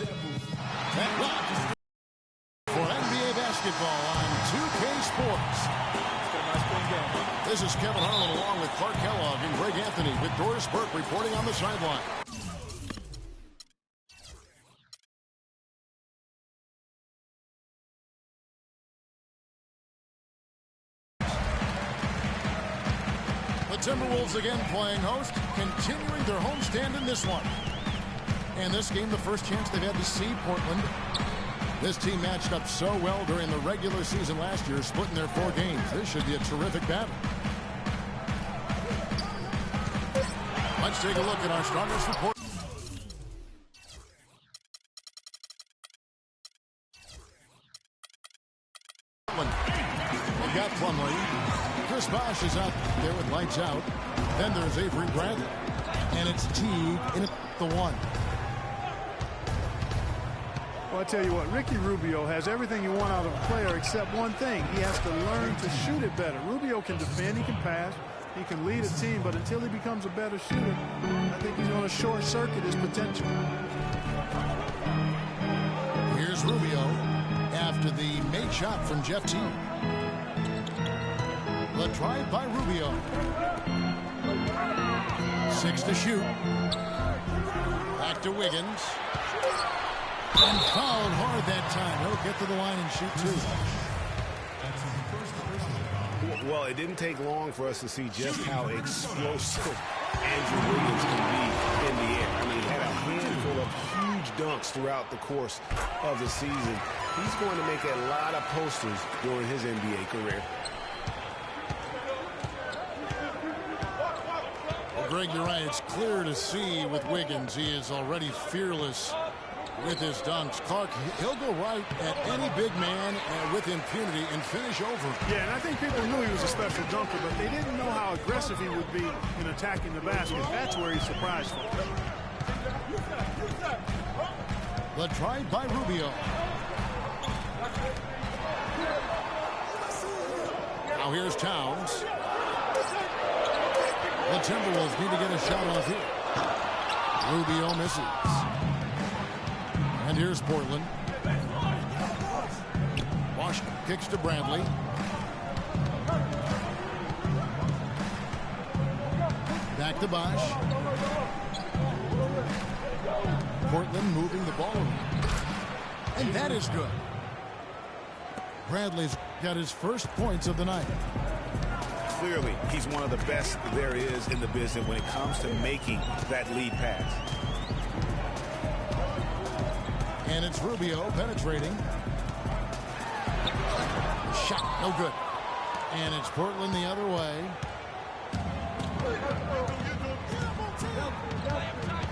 And back for NBA basketball on 2K Sports. This is Kevin Harlan along with Clark Kellogg and Greg Anthony with Doris Burke reporting on the sideline. The Timberwolves again playing host, continuing their homestand in this one. And this game, the first chance they've had to see Portland. This team matched up so well during the regular season last year, splitting their 4 games. This should be a terrific battle. Let's take a look at our strongest report. We've got Plumlee. Chris Bosh is out there with lights out. Then there's Avery Bradley. And it's Teague in the 1. Well, I tell you what, Ricky Rubio has everything you want out of a player except one thing. He has to learn to shoot it better. Rubio can defend, he can pass, he can lead a team, but until he becomes a better shooter, I think he's going to short-circuit his potential. Here's Rubio after the made shot from Jeff Teague. The drive by Rubio. 6 to shoot. Back to Wiggins. And fouled hard that time. He'll get to the line and shoot 2. Well, it didn't take long for us to see just how explosive Andrew Wiggins can be in the air. I mean, he had a handful of huge dunks throughout the course of the season. He's going to make a lot of posters during his NBA career. Well, Greg, you're right. It's clear to see with Wiggins. He is already fearless with his dunks. Clark, he'll go right at any big man with impunity and finish over. Yeah, and I think people knew he was a special dunker, but they didn't know how aggressive he would be in attacking the basket. That's where he surprised them. The drive by Rubio. Now here's Towns. The Timberwolves need to get a shot off here. Rubio misses. And here's Portland. Bosh kicks to Bradley. Back to Bosh. Portland moving the ball around. And that is good. Bradley's got his first points of the night. Clearly, he's one of the best there is in the business when it comes to making that lead pass. And it's Rubio penetrating. Shot, no good. And it's Portland the other way.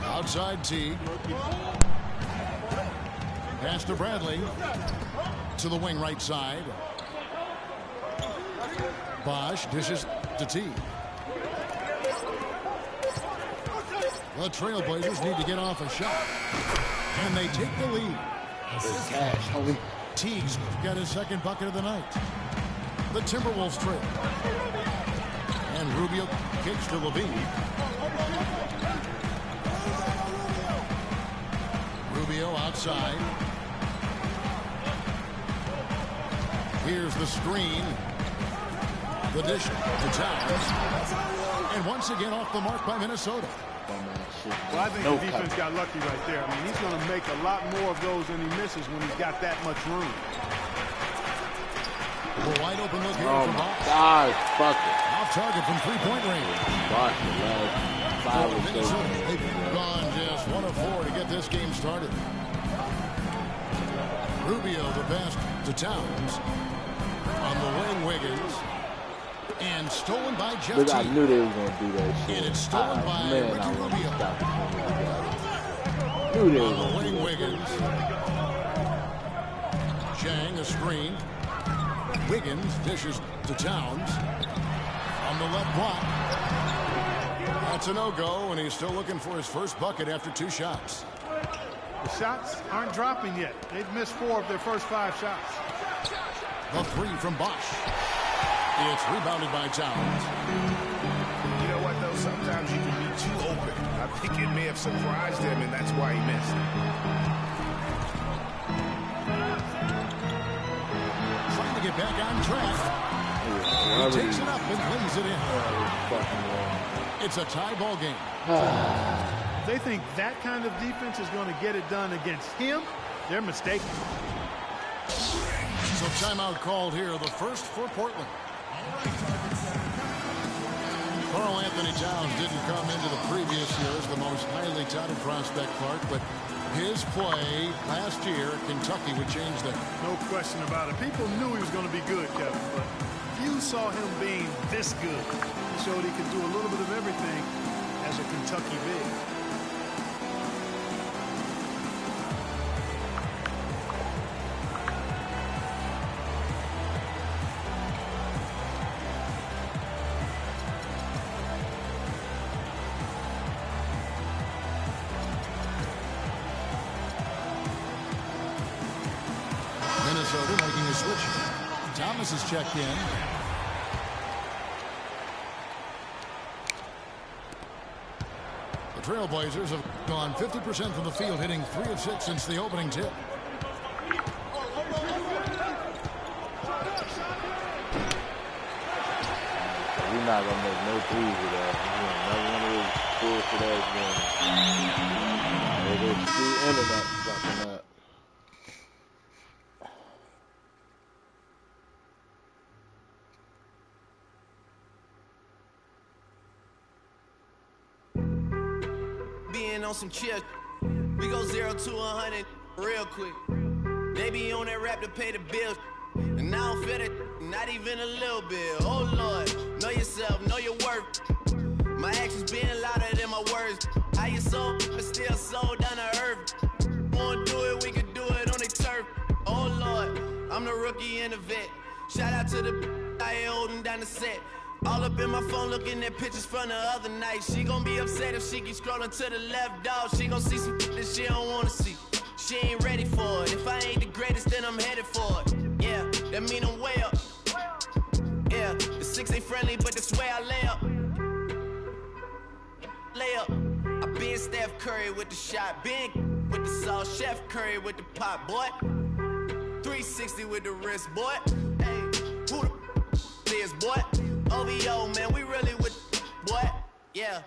Outside Teague. Pass to Bradley. To the wing right side. Bosh dishes to Teague. The Trailblazers need to get off a shot. And they take the lead. Teague's got his second bucket of the night. The Timberwolves trail. And Rubio kicks to Levine. Rubio outside. Here's the screen. The dish to Towns. And once again off the mark by Minnesota. Well, I think the defense got lucky right there. I mean, he's going to make a lot more of those than he misses when he's got that much room. A wide open look here Oh from my Bosh. God, fuck it. Off target from three-point range. Bosh, man. Minnesota, they've gone just 1 of 4 to get this game started. Rubio the pass to Towns. On the wing, Wiggins. And stolen by Jeff Teague. I knew they were going to do that shit. And it's stolen by Ricky Rubio. Knew they were On the going to wing, do Wiggins. Chang, a screen. Wiggins dishes to Towns. On the left block. That's a no-go, and he's still looking for his first bucket after 2 shots. The shots aren't dropping yet. They've missed 4 of their first 5 shots. The 3 from Bosh. It's rebounded by Towns. You know what, though? Sometimes you can be too open. I think it may have surprised him, and that's why he missed. back on track. He takes it up and lays it in. It's a tie ball game. If they think that kind of defense is going to get it done against him, they're mistaken. So timeout called here, the first for Portland. Karl Anthony Towns didn't come into the previous year as the most highly touted prospect, Clark, but his play last year at Kentucky would change that. No question about it. People knew he was going to be good, Kevin, but few saw him being this good. He showed he could do a little bit of everything as a Kentucky big. Minnesota making a switch. Thomas is checked in. The Trailblazers have gone 50% from the field, hitting 3 of 6 since the opening tip. We're not going to make no threes with that. Another one of those bullshit ass games. They go through into that fucking that. Being on some chill, we go 0 to 100 real quick. They be on that rap to pay the bills, and I don't feel it, not even a little bit. Oh Lord, know yourself, know your worth. My actions being louder than my words. How you so, but still so down to earth. Wanna do it, we can do it on the turf. Oh Lord, I'm the rookie and the vet. Shout out to the I ain't holding down the set. All up in my phone looking at pictures from the other night. She gon' be upset if she keep scrolling to the left, dog. She gon' see some that she don't wanna see. She ain't ready for it. If I ain't the greatest, then I'm headed for it. Yeah, that mean I'm way up. Yeah, the 6 ain't friendly, but that's where I lay up. Lay up. I been Steph Curry with the shot. Been with the sauce. Chef Curry with the pop, boy. 360 with the wrist, boy. Hey, who the is, boy? OVO, man, we really with boy. Yeah,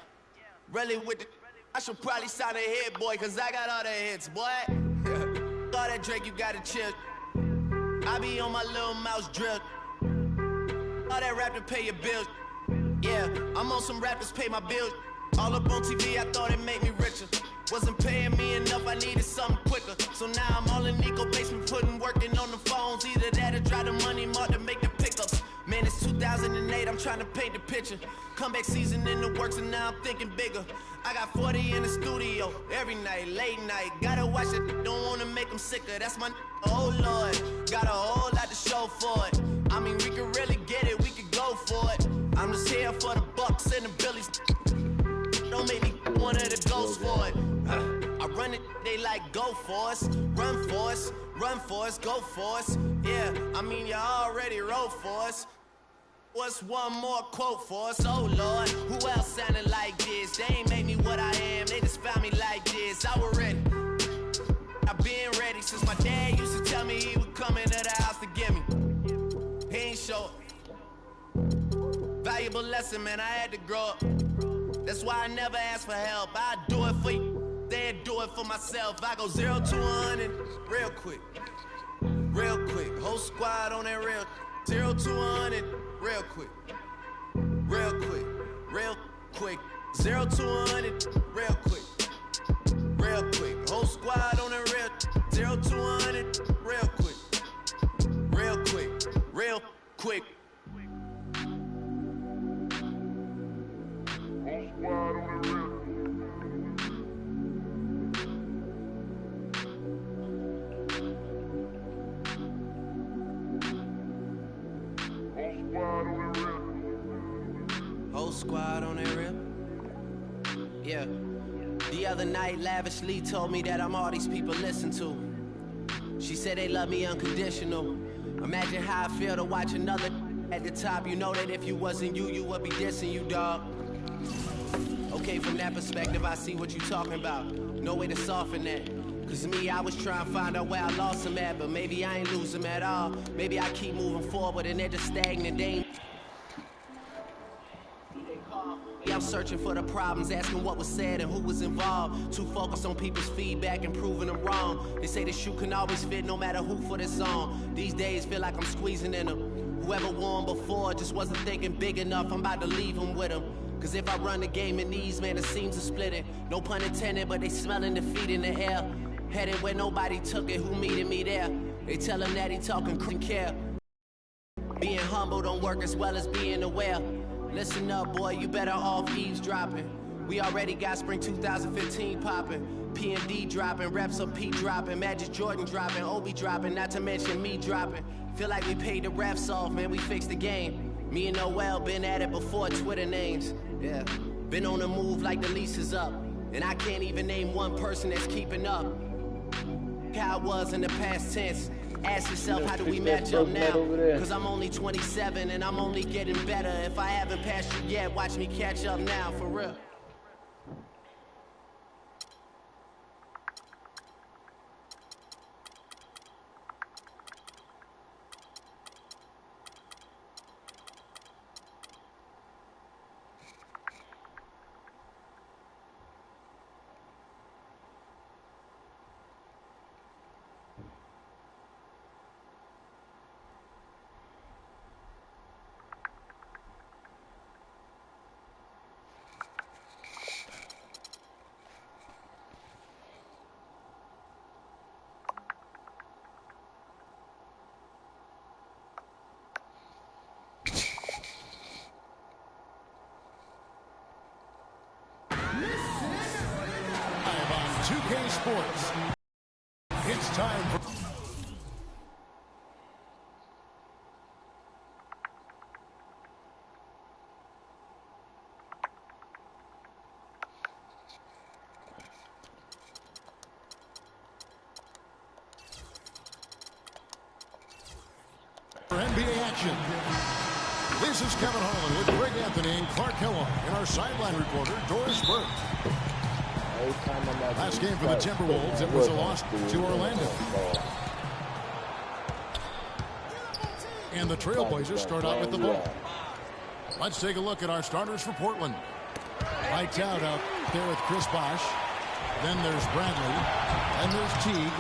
really with the. I should probably sign a hit, boy, cause I got all the hits, boy. All that Drake, you gotta chill. I be on my little mouse drill. All that rap to pay your bills. Yeah, I'm on some rappers pay my bills. All up on TV, I thought it made me richer. Wasn't paying me enough, I needed something quicker. So now I'm all in Nico basement, working on the phones. Either that or drive the money mark to make the pickups. Man, it's 2008, I'm trying to paint the picture. Comeback season in the works and now I'm thinking bigger. I got 40 in the studio, every night, late night. Gotta watch it, don't wanna make them sicker. That's my oh Lord, got a whole lot to show for it. I mean, we could really get it, we could go for it. I'm just here for the Bucks and the Billies. Don't make me one of the ghosts for it. I run it, they like go for us, run for us, run for us, go for us. Yeah, I mean you already wrote for us. What's one more quote for us? Oh Lord, who else sounded like this? They ain't made me what I am, they just found me like this. I was ready, I've been ready since my dad used to tell me he would come into the house to get me. He ain't show valuable lesson, man, I had to grow up. That's why I never ask for help. I do it for you, then do it for myself. I go 0 to 100 real quick, real quick. Whole squad on that real 0 to 100 real quick, real quick, real quick. 0 to 100 real quick, real quick. Whole squad on that real 0 to 100 real quick, real quick, real quick. Whole squad on that rip. Yeah. The other night, Lavishly told me that I'm all these people listen to. She said they love me unconditional. Imagine how I feel to watch another at the top. You know that if you wasn't you, you would be dissing you, dog. Okay, from that perspective, I see what you talking about. No way to soften that. Cause me, I was trying to find out where I lost him at, but maybe I ain't lose him at all. Maybe I keep moving forward and they're just stagnant. They ain't. I'm searching for the problems, asking what was said and who was involved. Too focused on people's feedback and proving them wrong. They say the shoe can always fit no matter who for this song. These days feel like I'm squeezing in them. Whoever won before just wasn't thinking big enough. I'm about to leave them with them. Cause if I run the game in these, man, it seems to split it. No pun intended, but they smelling defeat in the air. Headed where nobody took it, who meeted me there? They tell him that he talking care. Being humble don't work as well as being aware. Listen up, boy, you better off eavesdropping. We already got spring 2015 popping. P&D dropping, reps of P dropping, Magic Jordan dropping, Obi dropping, not to mention me dropping. Feel like we paid the refs off, man, we fixed the game. Me and Noel been at it before Twitter names. Yeah, been on the move like the lease is up. And I can't even name one person that's keeping up. How it was in the past tense. Ask yourself, how do we match up now? Cause I'm only 27 and I'm only getting better. If I haven't passed you yet, watch me catch up now, for real. Live on 2K Sports. It's time for... for NBA action. This is Kevin Harlan with Greg Anthony and Clark Kellogg and our sideline reporter, Doris Burke. Last game for the Timberwolves, it was a loss to Orlando. And the Trailblazers start out with the ball. Let's take a look at our starters for Portland. Lights out there with Chris Bosh. Then there's Bradley. And there's Teague.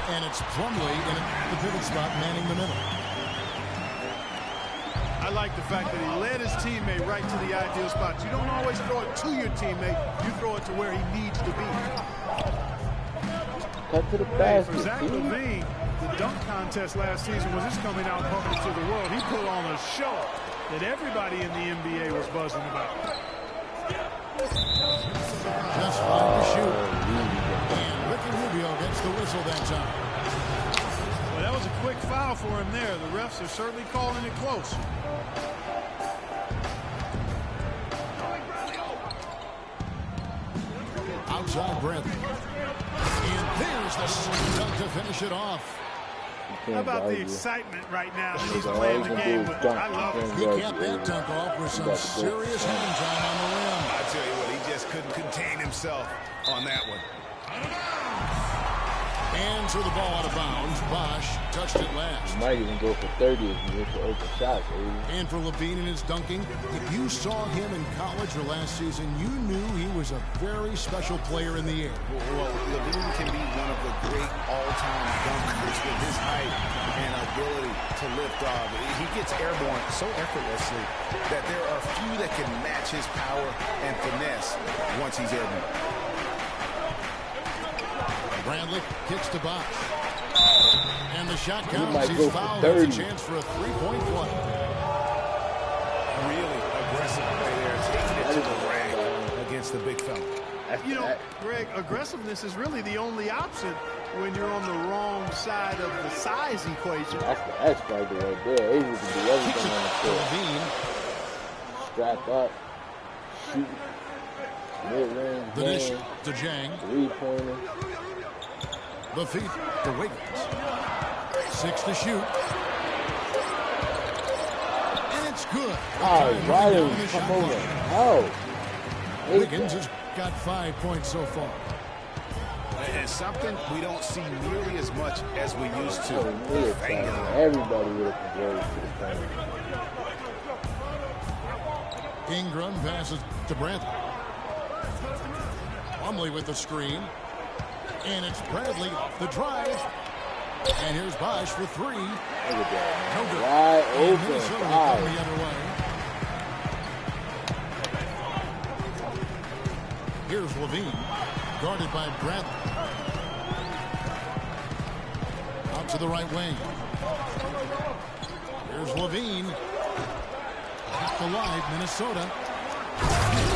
And it's Plumlee in the pivot spot manning the middle. I like the fact that he led his teammate right to the ideal spot. You don't always throw it to your teammate. You throw it to where he needs to be. Cut to the basket. For Zach LaVine, the dunk contest last season was his coming out public to the world. He put on a show that everybody in the NBA was buzzing about. Just 5 to shoot. And Ricky Rubio gets the whistle that time. Well, that was a quick foul for him there. The refs are certainly calling it close. Outside Bradley. And there's the dunk to finish it off. How about the excitement right now that he's playing the game with? I love it. He capped that dunk off with some serious hang time on the rim. I tell you what, he just couldn't contain himself on that one. And threw the ball out of bounds. Bosh touched it last. He might even go for 30 if he hits the open shot, baby. And for LaVine in his dunking, if you saw him in college or last season, you knew he was a very special player in the air. Well, LaVine can be one of the great all-time dunkers with his height and ability to lift off. He gets airborne so effortlessly that there are few that can match his power and finesse once he's airborne. Bradley kicks to Bosh. And the shot counts. He's fouled. There's a chance for a three-point play. Really aggressive play there. Taking it to the rack against the big fella. You know, Greg, aggressiveness is really the only option when you're on the wrong side of the size equation. That's the X factor right there. Able to do everything on the court. Strap up, shoot, mid-range, the dish to Jang. Three-pointer. The feed to Wiggins. 6 to shoot. And it's good. Oh, Riley, come over. Oh. Wiggins has got 5 points so far. And something we don't see nearly as much as we used to. Everybody would have converted to the paint. Ingram passes to Bradley. Plumlee with the screen. And it's Bradley, the drive. And here's Bosch for three. Look at that, man. No good. Wide And open. Minnesota will come the other way. Here's Levine, guarded by Bradley. Out to the right wing. Here's Levine. Kept alive, Minnesota.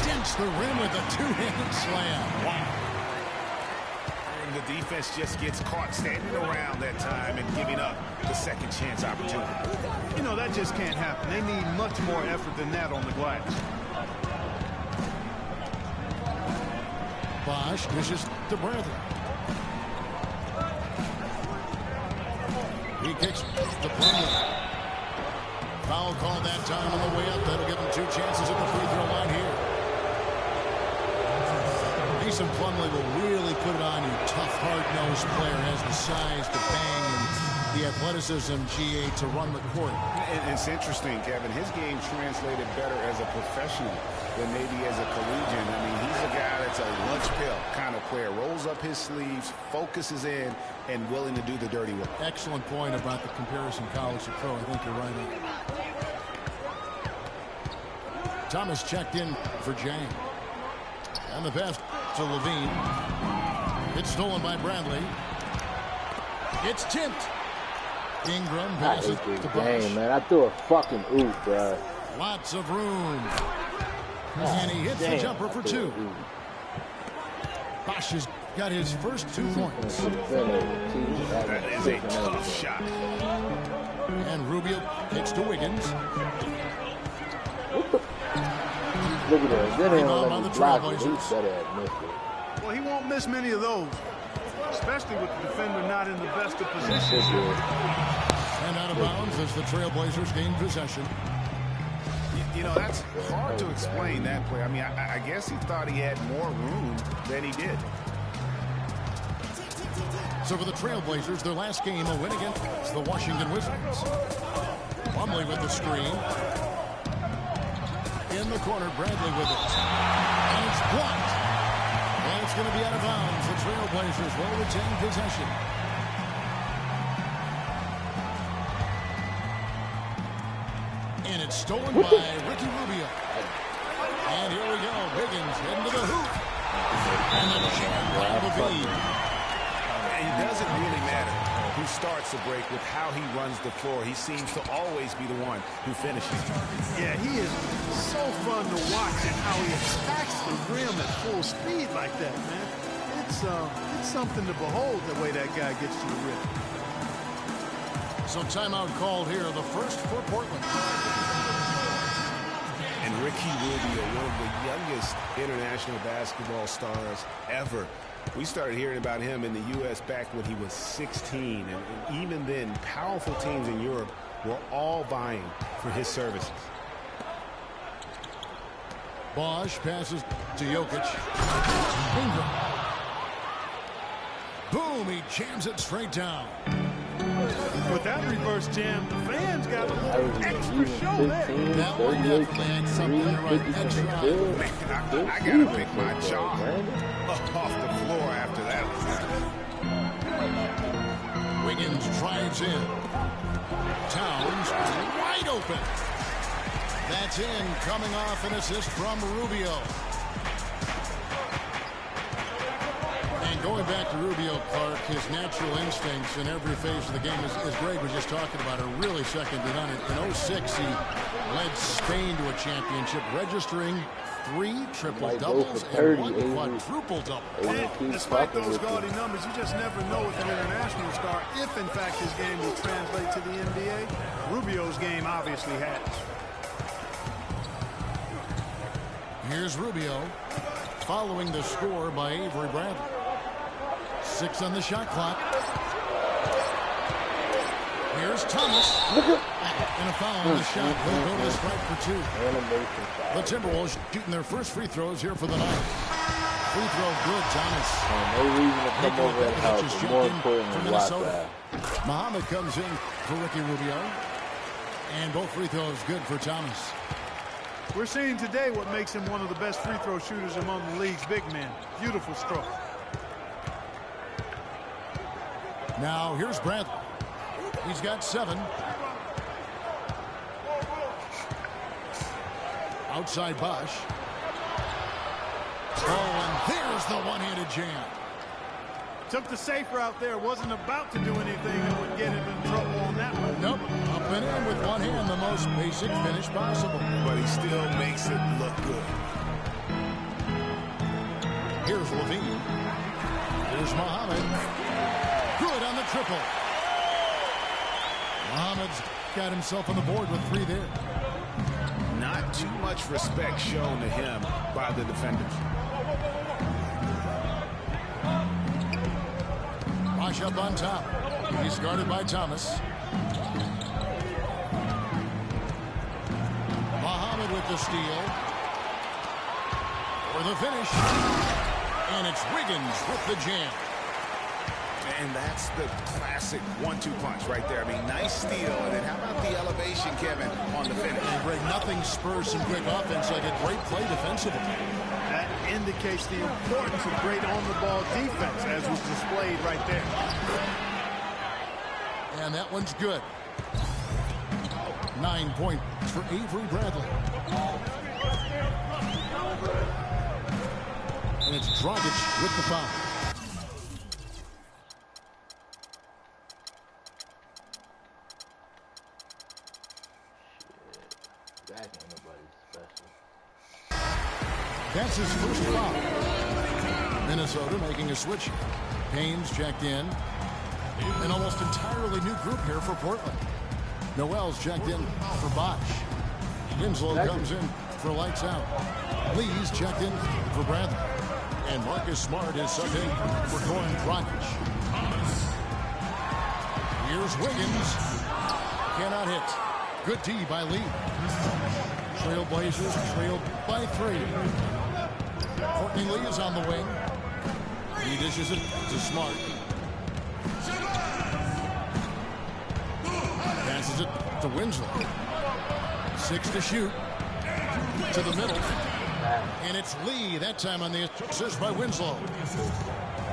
Dents the rim with a two-handed slam. Wow. And the defense just gets caught standing around that time and giving up the second chance opportunity. You know, that just can't happen. They need much more effort than that on the glass. Bosch dishes to Bradley. He kicks to Plumlee. Foul called that time on the way up. That'll give him two chances at the free throw line here. Mason Plumlee will really put it on you. Tough, hard-nosed player, has the size to bang and the athleticism, GA, to run the court. And it's interesting, Kevin. His game translated better as a professional than maybe as a collegiate. I mean, he's a guy that's a lunch pail kind of player. Rolls up his sleeves, focuses in, and willing to do the dirty work. Excellent point about the comparison college to pro. I think you're right. Thomas checked in for Jang. And the pass to Levine. It's stolen by Bradley. It's tipped. Ingram passes to Bosch. Man, I threw a fucking oop, bro. Lots of room. And he hits the jumper for two. Bosch has got his first 2 points. That is a tough shot. And Rubio kicks to Wiggins. Look at that. Then he Rebound don't by let the me block it. He Trailblazers. better have missed it. Well, he won't miss many of those, especially with the defender not in the best of positions. And out of bounds as the Trailblazers gain possession. You know, that's hard to explain that play. I mean, I guess he thought he had more room than he did. So for the Trailblazers, their last game, a win against the Washington Wizards. Plumlee with the screen. In the corner, Bradley with it. And it's blocked. And it's going to be out of bounds. The Trailblazers will retain possession. And it's stolen by Ricky Rubio. And here we go. Wiggins heading to the hoop. And then jammed by Levine. It doesn't really matter who starts the break with how he runs the floor. He seems to always be the one who finishes. Yeah, he is so fun to watch and how he attacks the rim at full speed like that, man. It's something to behold the way that guy gets to the rim. So timeout called here, the first for Portland. And Ricky Rubio, one of the youngest international basketball stars ever. We started hearing about him in the U.S. back when he was 16. And even then, powerful teams in Europe were all vying for his services. Bosch passes to Jokic. Ingram. Boom, he jams it straight down. With that reverse jam, the fans got a little extra show there. That one definitely had something to run extra on. I gotta pick my jaw off the floor after that. Wiggins drives in. Towns wide open. That's in, coming off an assist from Rubio. And going back to Rubio, Clark, his natural instincts in every phase of the game, as Greg was just talking about, are really second to none. In 06, he led Spain to a championship, registering 3 triple-doubles and 1 quadruple-double. Despite those gaudy numbers, you just never know with an international star if, in fact, his game will translate to the NBA. Rubio's game obviously has. Here's Rubio, following the score by Avery Bradley. 6 on the shot clock. Here's Thomas. And a foul on the shot. He'll go to the strike for 2. The Timberwolves shooting their first free throws here for the night. free throw good, Thomas. No reason to come over and help, but more important than watch that. Muhammad comes in for Ricky Rubio. And both free throws good for Thomas. We're seeing today what makes him one of the best free throw shooters among the league's big men. Beautiful stroke. Now here's Bradley. He's got 7. Outside Bosch. Oh, and there's the one-handed jam. Took the safe route there. Wasn't about to do anything that would get him in trouble on that one. Nope. Up and in with one hand, the most basic finish possible. But he still makes it look good. Here's Levine. Here's Muhammad. Good on the triple. Muhammad's got himself on the board with 3 there. Not too much respect shown to him by the defenders. Bosch up on top. He's guarded by Thomas. Muhammad with the steal. For the finish. And it's Wiggins with the jam. And that's the classic 1-2 punch right there. I mean, nice steal. And then how about the elevation, Kevin, on the finish? And Greg, nothing spurs some quick offense like a great play defensively. That indicates the importance of great on-the-ball defense, as was displayed right there. And that one's good. 9 points for Avery Bradley. And it's Dragic with the foul. That ain't nobody special. That's his first foul. Minnesota making a switch. Haynes checked in. An almost entirely new group here for Portland. Noel's checked in for Bosch. Winslow comes in for lights out. Lee's checked in for Bradley. And Marcus Smart is subbed in for Goran Dragic. Here's Wiggins. Cannot hit. Good D by Lee. Trailblazers trailed by 3. Courtney Lee is on the wing. He dishes it to Smart. Passes it to Winslow. 6 to shoot. To the middle. And it's Lee that time on the assist by Winslow.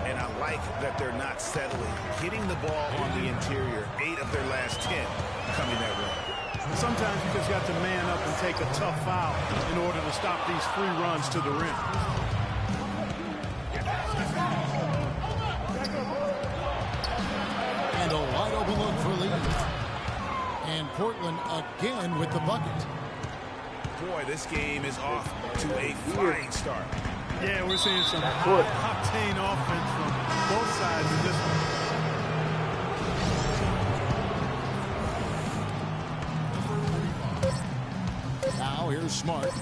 And I like that they're not settling. Hitting the ball on the interior. 8 of their last 10 coming that way. Sometimes you just got to man up and take a tough foul in order to stop these free runs to the rim. And a wide open look for Lee. And Portland again with the bucket. Boy, this game is off to a flying start. Yeah, we're seeing some high-octane offense from both sides of this one. Now here's Smart.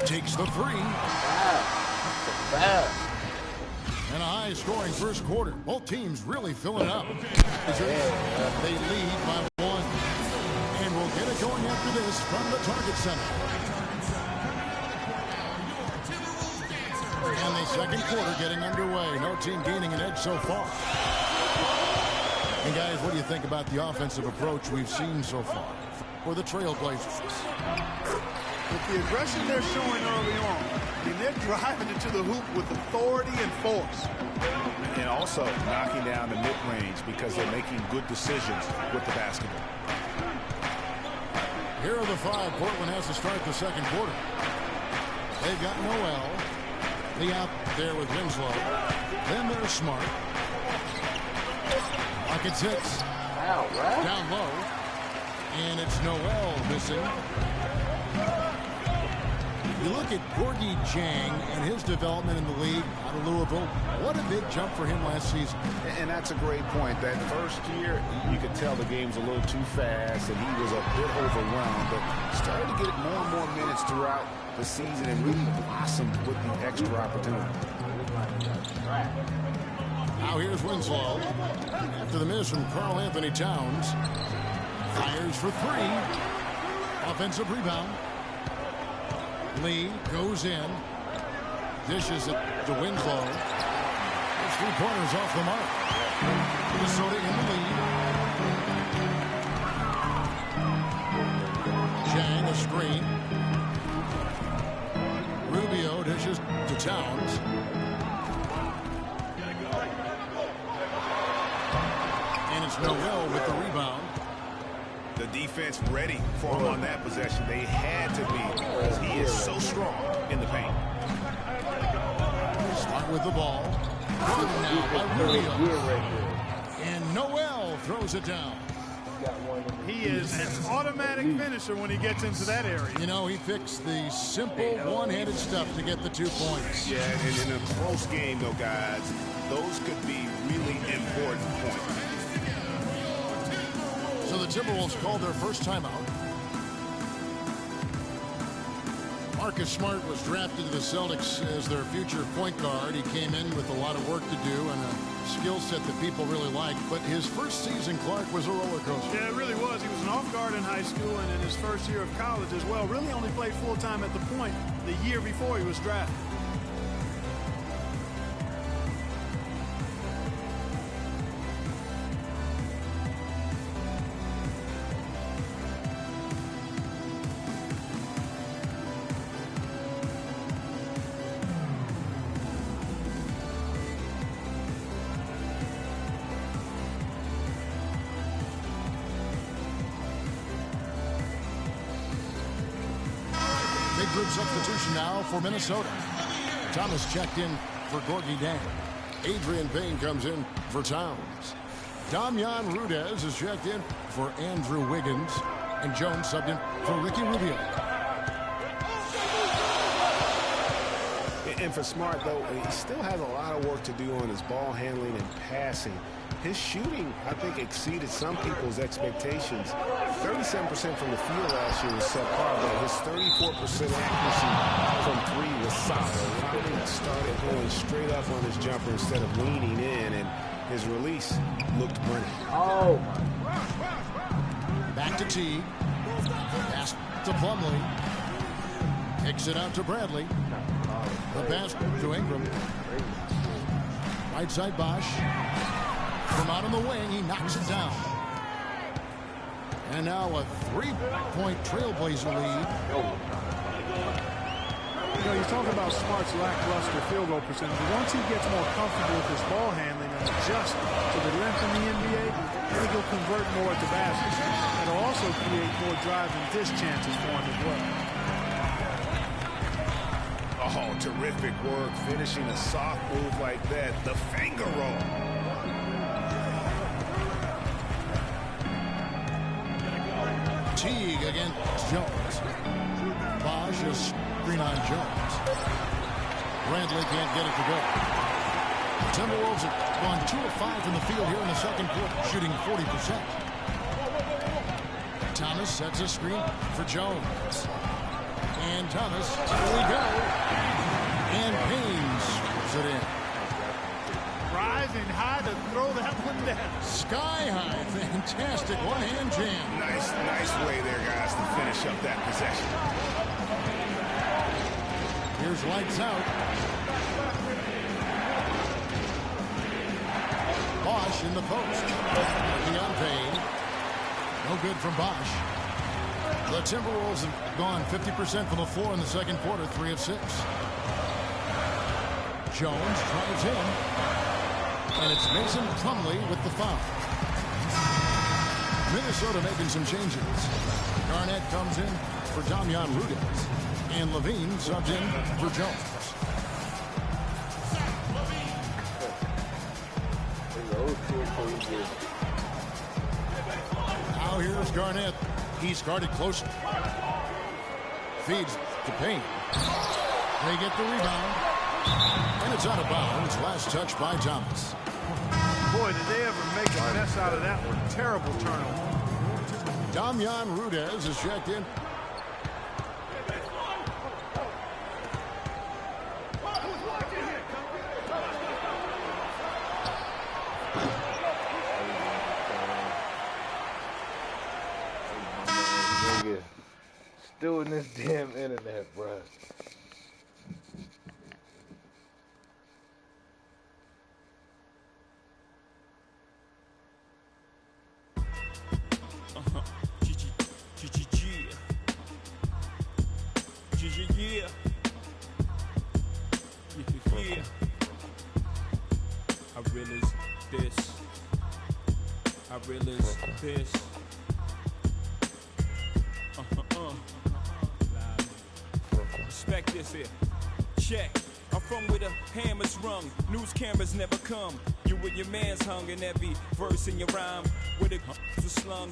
Takes the 3. Bad. And a high-scoring first quarter. Both teams really filling up. They lead by 1. And we'll get it going after this from the Target Center. And the second quarter getting underway. No team gaining an edge so far. And guys, what do you think about the offensive approach we've seen so far for the Trailblazers? With the aggression they're showing early on, I mean, they're driving it to the hoop with authority and force. And also knocking down the mid-range because they're making good decisions with the basketball. Here are the 5 Portland has to start the second quarter. They've got Noel. Lee out there with Winslow. Then there's Smart. Pocket 6. Down low. And it's Noel missing. You look at Gorgie Jang and his development in the league out of Louisville. What a big jump for him last season. And that's a great point. That first year, you could tell the game was a little too fast, and he was a bit overwhelmed. But started to get more and more minutes throughout the season and really blossomed with the extra opportunity. Now here's Winslow. After the miss from Karl Anthony Towns. Fires for 3. Offensive rebound. Lee goes in. Dishes it to Winslow. His 3-pointers off the mark. Minnesota in the lead. Chang, a screen. Rubio dishes to Towns. And it's Noel with the rebound. The defense ready for him on that possession. They had to be, because he is so strong in the paint. Smart with the ball. Good now by Rubio. And Noel throws it down. He is an automatic finisher when he gets into that area. You know, he fixed the simple one-handed stuff to get the 2 points. Yeah, and in a close game, though, guys, those could be really important points. So the Timberwolves called their first timeout. Marcus Smart was drafted to the Celtics as their future point guard. He came in with a lot of work to do and a skill set that people really liked. But his first season, Clark, was a roller coaster. Yeah, it really was. He was an off guard in high school and in his first year of college as well. Really only played full-time at the point the year before he was drafted. Big group substitution now for Minnesota. Thomas checked in for Gorgie Dan. Adrian Payne comes in for Towns. Damian Rudez is checked in for Andrew Wiggins. And Jones subbed in for Ricky Rubio. And for Smart, though, he still has a lot of work to do on his ball handling and passing. His shooting, I think, exceeded some people's expectations. 37% from the field last year was subpar, but his 34% accuracy from three was solid. He started going straight up on his jumper instead of leaning in, and his release looked brilliant. Oh, Back to Teague. Pass to Plumlee. Kicks it out to Bradley. The pass to Ingram. Right side Bosch. From out on the wing, he knocks it down. And now a 3-point Trailblazer lead. You know, you talk about Smart's lackluster field goal percentage. Once he gets more comfortable with his ball handling and adjust to the length in the NBA, I think he'll convert more at the basket. It'll also create more drive and dish chances for him as well. Oh, terrific work finishing a soft move like that. The finger roll. Teague against Jones. Bosch is screen on Jones. Bradley can't get it to go. The Timberwolves have gone 2 of 5 from the field here in the second quarter, shooting 40%. Thomas sets a screen for Jones. And Thomas, here we go. And Payne scores it in. Rising high to throw that one down. Sky high, fantastic one-hand jam. Nice way there, guys, to finish up that possession. Here's lights out. Bosch in the post. Working on Payne. No good from Bosch. The Timberwolves have gone 50% from the floor in the second quarter, 3 of 6. Jones drives in. And it's Mason Plumlee with the foul. Minnesota making some changes. Garnett comes in for Damian Rudez. And Levine subs in for Jones. Now here's Garnett. He's guarded closely. Feeds to Payne. They get the rebound. And it's out of bounds. Last touch by Thomas. Boy, did they ever make a mess out of that one. Terrible turnover. Damian Rudez is checked in. Still in this damn internet, bruh. real is this. Respect this here. Check. I'm from where the hammer's rung. News cameras never come. You and your man's hung in every verse in your rhyme. Where the was slung.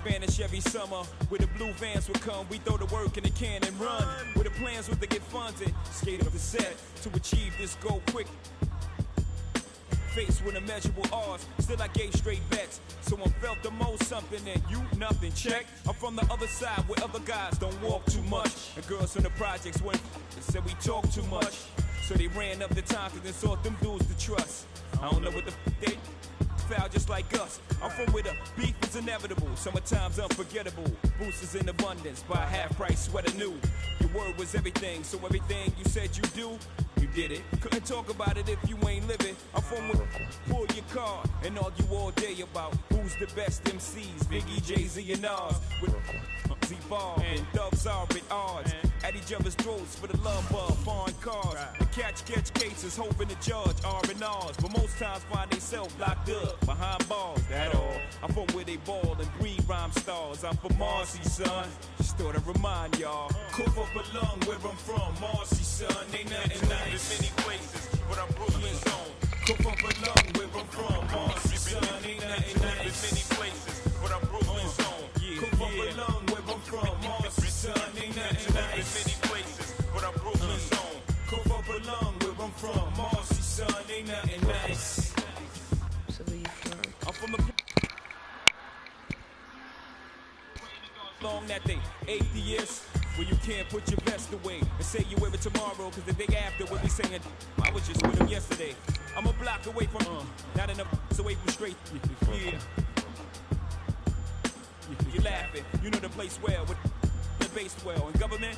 Vanish every summer. Where the blue vans would come. We throw the work in the can and run. Where the plans were to get funded. Skate up the set to achieve this goal quick. Faced with immeasurable odds, still I gave straight bets. Someone felt the most something and you nothing. Check. I'm from the other side where other guys don't walk too much. And girls from the projects went and said we talk too much. So they ran up the time and sought them dudes to trust. I don't know what the they foul just like us. I'm from where the beef is inevitable. Summertime's unforgettable. Boosters in abundance. Buy half price sweater new. Your word was everything, so everything you said you do, you did it. Couldn't talk about it if you ain't living. I'm from where pull your card and argue all day about who's the best MCs. Biggie, Jay-Z, and Nas. With Z-Ball and Dubs are at odds. At each other's throats for the love of foreign cars. And catch cases, hoping the judge R&Rs. But most times find themselves locked up behind bars. That all. I'm from where they ball and breed rhyme stars. I'm from Marcy, son. Just thought I'd remind y'all. Cough up a lung where I'm from. Marcy, son. Ain't nothing nice. In many places, but I'm Brooklyn's own. Cough up a lung where I'm from. Marcy, son. Ain't nothing nice. In many places, but I'm Brooklyn's own. Cough up a lung where I'm from. Marcy, son. Ain't nothing nice. In many places, but I'm Brooklyn's own. Cough up a lung where I'm from. Marcy, son. Ain't nothing nice. So where you from? I'm from the long that they atheists. Where you can't put your vest away and say you wear it tomorrow, cause the day after we'll be saying, I was just with him yesterday. I'm a block away from, not enough away from straight. Yeah. You're laughing, you know the place well, with the base well. And government,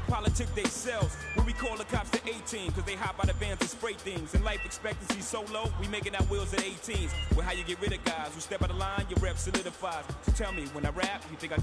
politic they sells. When we call the cops to 18, cause they hop out of vans and spray things. And life expectancy so low, we making our wheels at 18s. Well, how you get rid of guys who step out of line, your rep solidifies. So tell me, when I rap, you think I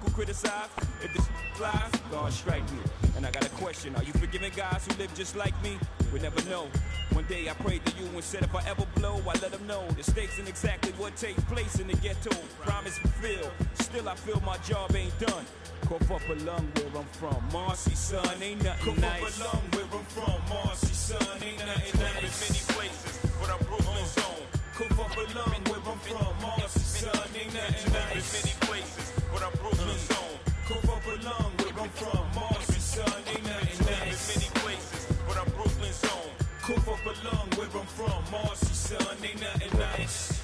could criticize? If this flies, God strike me. And I got a question, are you forgiving guys who live just like me? We never know. One day I prayed to you and said if I ever blow, I let them know the stakes and exactly what takes place in the ghetto. Promise fulfilled, still I feel my job ain't done. Cough up a lung where I'm from, Marcy, son, ain't nothing nice. Cough up a lung where I'm from, Marcy, son, ain't nothing nice. In many places, but I'm Brooklyn's own. Cough up a lung where I'm from, Marcy, son, ain't nothing nice. In many places, but I'm Brooklyn's own. Cough up a lung where I'm from, Marcy, son, ain't nothing nice. In many places, but I'm Brooklyn's own. Cough up a lung where I'm from, Marcy, son, ain't nothing nice.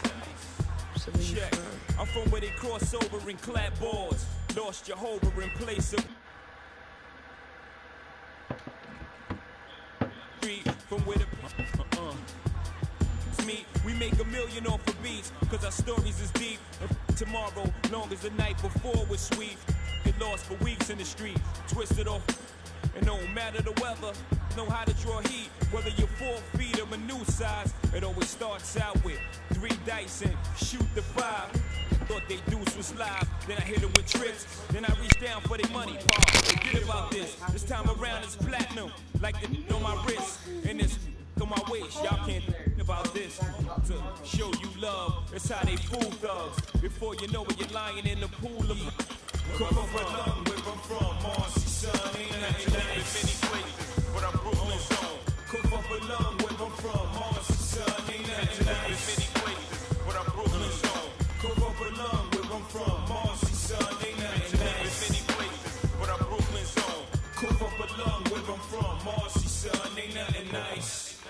So where you Check. from? I'm from where they cross over and clap boards. Lost Jehovah in place of from where the it's me. We make $1 million off of beats, cause our stories is deep. And tomorrow, long as the night before was sweet. Get lost for weeks in the street, twisted off. And no matter the weather, know how to draw heat. Whether you're 4 feet or a new size, it always starts out with 3 dice and shoot the 5. Thought they deuce was live, then I hit them with tricks. Then I reach down for their money. Forget about this. This time around it's platinum, like the on my wrist and this on my waist. Y'all can't think about this. To show you love, that's how they fool thugs. Before you know it, you're lying in the pool of. Come up a lung where I'm from, Marcy, son, ain't nothing nice. Many places, but I'm Brooklyn's own. Come up a lung where I'm from, Marcy, son, ain't nothing nice. Many places, but I'm Brooklyn's own. Come up a lung where I'm from, Marcy, son, ain't nothing nice. Many places, but I'm Brooklyn's own. Come up a lung where I'm from, Marcy, son, ain't nothing nice.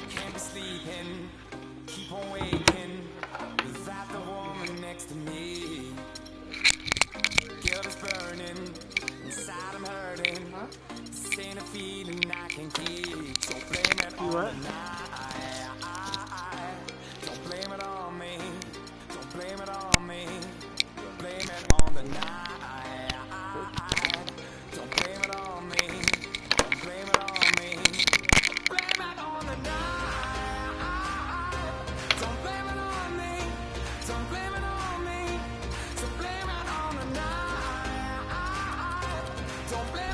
Can't be sleeping, keep on waking without the woman next to me. Guilt is burning, inside I'm hurting. This ain't a feeling I can keep. Don't blame it on the night. Don't blame it on me. Don't blame it on me. Blame it on the night. Don't blame it on me. Don't blame it on me. Blame it on the night. Don't blame it on me. Don't blame it on me. So blame it on the night. Don't blame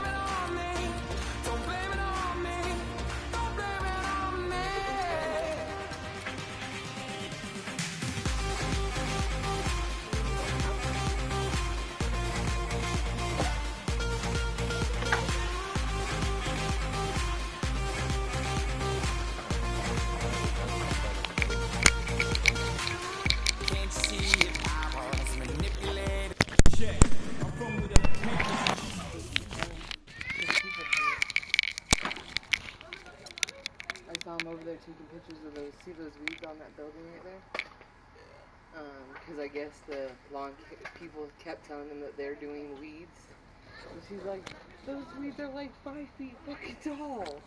saw him over there taking pictures of those weeds on that building right there. Because I guess the people kept telling him that they're doing weeds. And she's like, those weeds are like 5 feet fucking tall.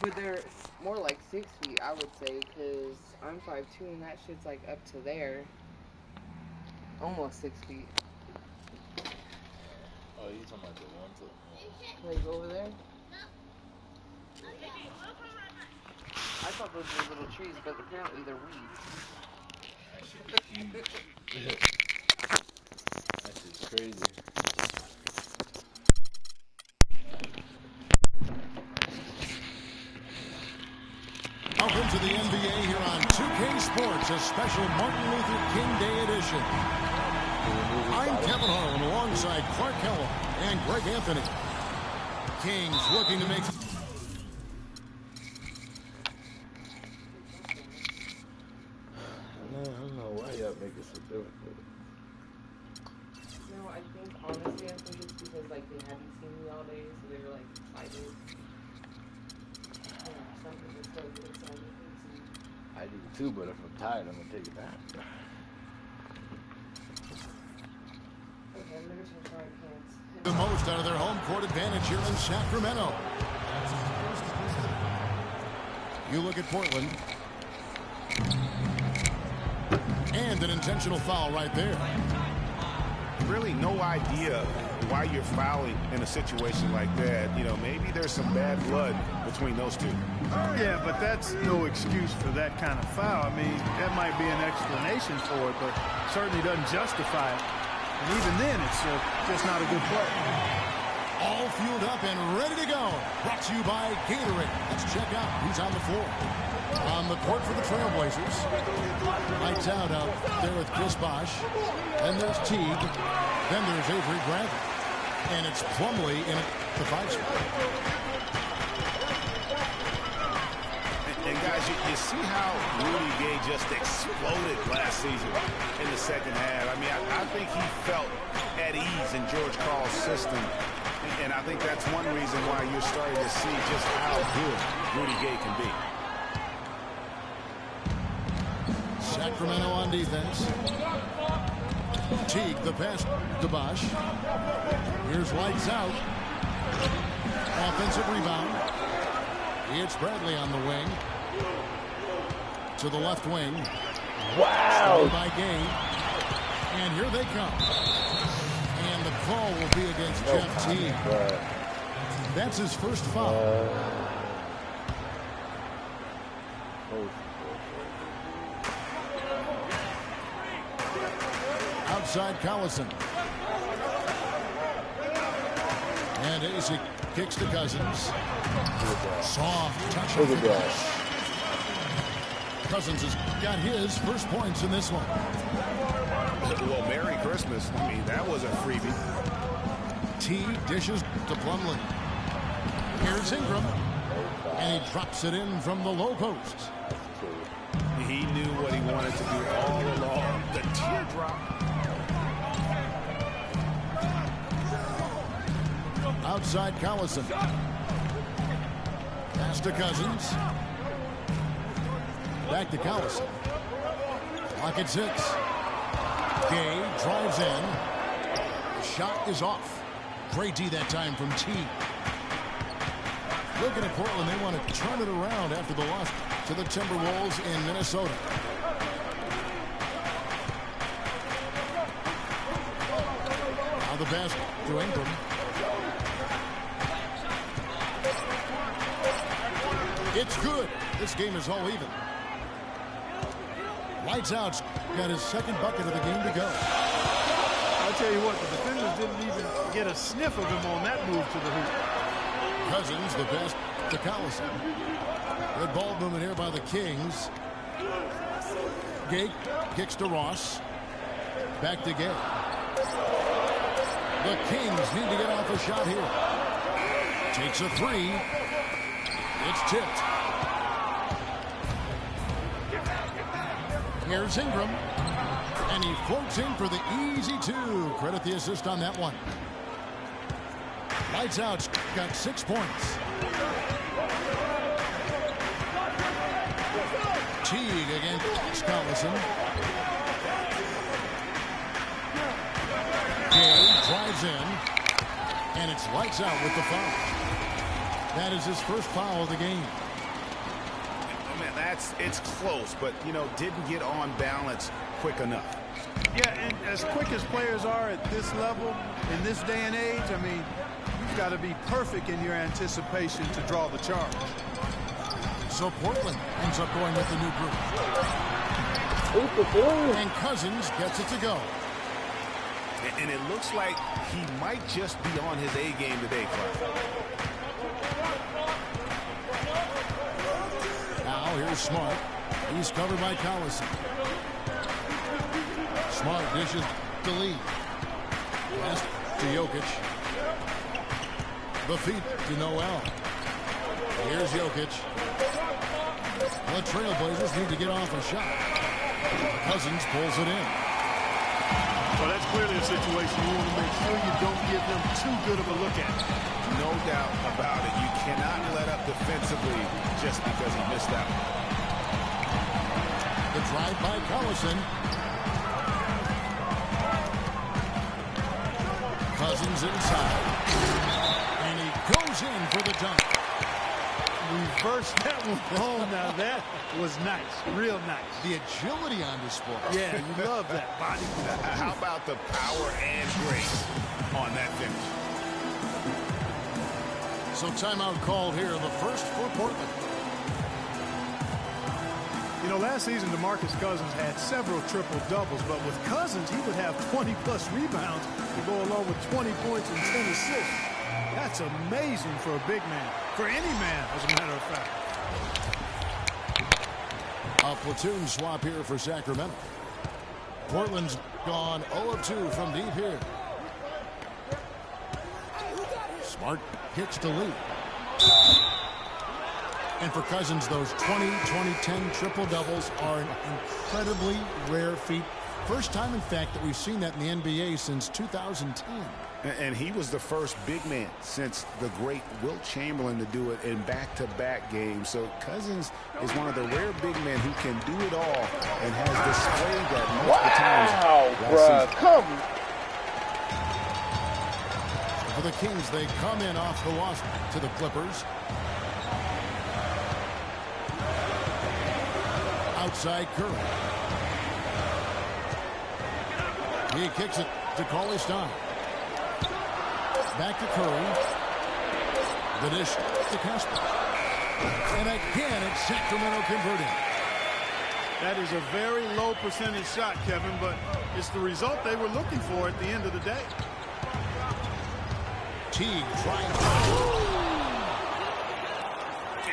But they're more like 6 feet, I would say, because I'm 5'2", and that shit's like up to there. Almost 6 feet. Oh, you talking about the one foot? Like over there? I thought those were little trees, but apparently they're weeds. That shit's crazy. Welcome to the NBA here on 2K Sports, a special Martin Luther King Day edition. I'm Kevin Harlan alongside Clark Kellogg and Greg Anthony. Kings looking to make... I don't know why y'all make it so difficult. No, I think, honestly, it's because, like, they hadn't seen me all day, so they were, like, excited. Something to still get excited. I do too, but if I'm tired, I'm gonna take a nap. Okay, I'm gonna turn frying pants. The most out of their home court advantage here in Sacramento. You look at Portland. And an intentional foul right there. Really no idea why you're fouling in a situation like that. You know, maybe there's some bad blood between those two. Yeah, but that's no excuse for that kind of foul. I mean, that might be an explanation for it, but certainly doesn't justify it. And even then, it's just not a good play. All fueled up and ready to go. Brought to you by Gatorade. Let's check out who's on the floor. On the court for the Trailblazers. Lights out there with Chris Bosh. Then there's Teague. Then there's Avery Bradley. And it's Plumlee in the 5 spot. And guys, you see how Rudy Gay just exploded last season in the second half. I mean, I think he felt at ease in George Karl's system. And I think that's one reason why you're starting to see just how good Rudy Gay can be. Sacramento on defense. Teague, the pass to Bosh. Here's lights out. Offensive rebound. It's Bradley on the wing. To the left wing. Wow! By Gay. And here they come. And the call will be against Jeff Teague. That's his first foul. Outside Collison. And Isaac kicks to Cousins. Soft touch of the brush. Cousins has got his first points in this one. Well, Merry Christmas. I mean, that was a freebie. T dishes to Plumlee. Here's Ingram. And he drops it in from the low post. He knew what he wanted to do all along. The teardrop. Outside Collison. Pass to Cousins. Back to Collison. Clock at 6. Gay drives in. The shot is off. Great D that time from T. Looking at Portland, they want to turn it around after the loss to the Timberwolves in Minnesota. Now the pass to Ingram. It's good. This game is all even. Lights out. Got his second bucket of the game to go. I'll tell you what, the defenders didn't even get a sniff of him on that move to the hoop. Cousins, the best to Collison. Good ball movement here by the Kings. Gay kicks to Ross. Back to Gay. The Kings need to get off a shot here. Takes a 3. It's tipped. Here's Ingram. And he floats in for the easy 2. Credit the assist on that one. Lights out. Got 6 points. Teague against Collison. Gay drives in, and it's lights out with the foul. That is his first foul of the game. Man, it's close, but, you know, didn't get on balance quick enough. Yeah, and as quick as players are at this level, in this day and age, I mean, you've got to be perfect in your anticipation to draw the charge. So Portland ends up going with the new group. And Cousins gets it to go. And it looks like he might just be on his A game today, Clark. Now here's Smart. He's covered by Collison. Smart dishes to Lee. Pass to Jokic. The feet to Noel. Here's Jokic. The Trailblazers need to get off a shot. Cousins pulls it in. Well, that's clearly a situation you want to make sure you don't give them too good of a look at. No doubt about it. You cannot let up defensively just because he missed out. The drive by Collison. Cousins inside. And he goes in for the dunk. Reverse that one home. Now that was nice. Real nice. The agility on display. Yeah, you love that. Body. How about the power and grace on that finish? So timeout called here, the first for Portland. You know, last season, DeMarcus Cousins had several triple-doubles, but with Cousins, he would have 20-plus rebounds to go along with 20 points and 10 assists. That's amazing for a big man. For any man, as a matter of fact. A platoon swap here for Sacramento. Portland's gone 0 of 2 from deep here. Smart kicks to Lee. And for Cousins, those 20-20-10 triple-doubles are an incredibly rare feat. First time, in fact, that we've seen that in the NBA since 2010. And he was the first big man since the great Wilt Chamberlain to do it in back-to-back games. So Cousins is one of the rare big men who can do it all and has displayed that multiple times. Wow, bruh, come. For the Kings, they come in off the loss to the Clippers. Outside Curry. He kicks it to Cauley Stein. Back to Curry. The dish to Casper. And again, it's Sacramento converting. That is a very low percentage shot, Kevin, but it's the result they were looking for at the end of the day. Teague trying to...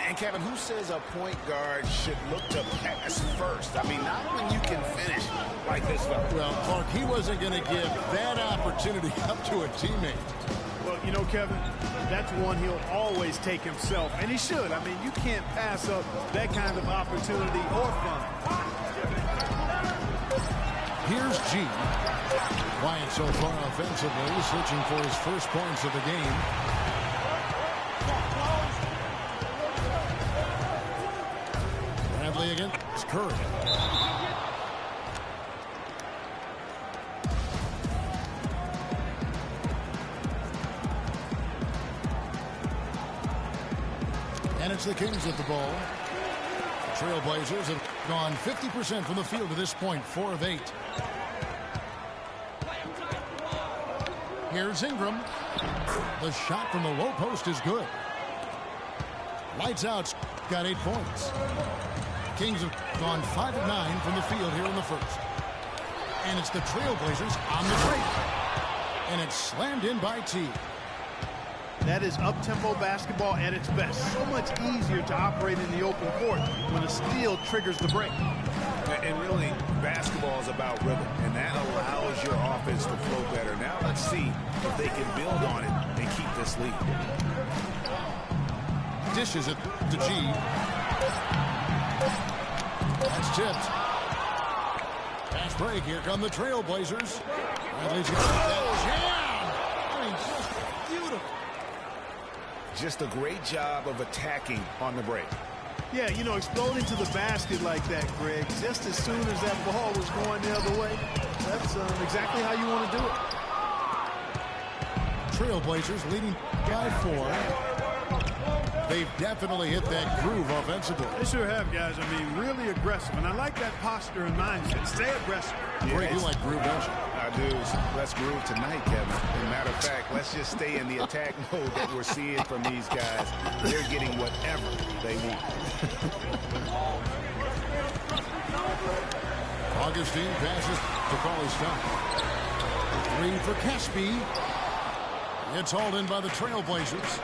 And Kevin, who says a point guard should look to pass first? I mean, not when you can finish like this one. Well, Clark, he wasn't going to give that opportunity up to a teammate. Well, you know, Kevin, that's one he'll always take himself, and he should. I mean, you can't pass up that kind of opportunity or fun. Here's G. Quiet so far offensively, searching for his first points of the game. Bradley against Curry. And it's the Kings with the ball. The Trailblazers have gone 50% from the field to this point, 4 of 8. Here's Ingram. The shot from the low post is good. Lights out's got 8 points. Kings have gone 5 of 9 from the field here in the first. And it's the Trailblazers on the break. And it's slammed in by T. That is up-tempo basketball at its best. So much easier to operate in the open court when a steal triggers the break. And really, basketball is about rhythm, and that allows your offense to flow better. Now let's see if they can build on it and keep this lead. Dishes it to G. That's tipped. Fast break. Here come the Trailblazers. Bradley's got that jam. I mean, just beautiful. Just a great job of attacking on the break. Yeah, you know, exploding to the basket like that, Greg, just as soon as that ball was going the other way, that's exactly how you want to do it. Trailblazers leading by 4. They've definitely hit that groove offensively. They sure have, guys. I mean, really aggressive. And I like that posture and mindset. Stay aggressive. Greg, you like groove, don't you? I do. Let's groove tonight, Kevin. As a matter of fact, let's just stay in the attack mode that we're seeing from these guys. They're getting whatever they want. Augustine passes to Pauly Stone. 3 for Caspi. It's hauled in by the Trailblazers.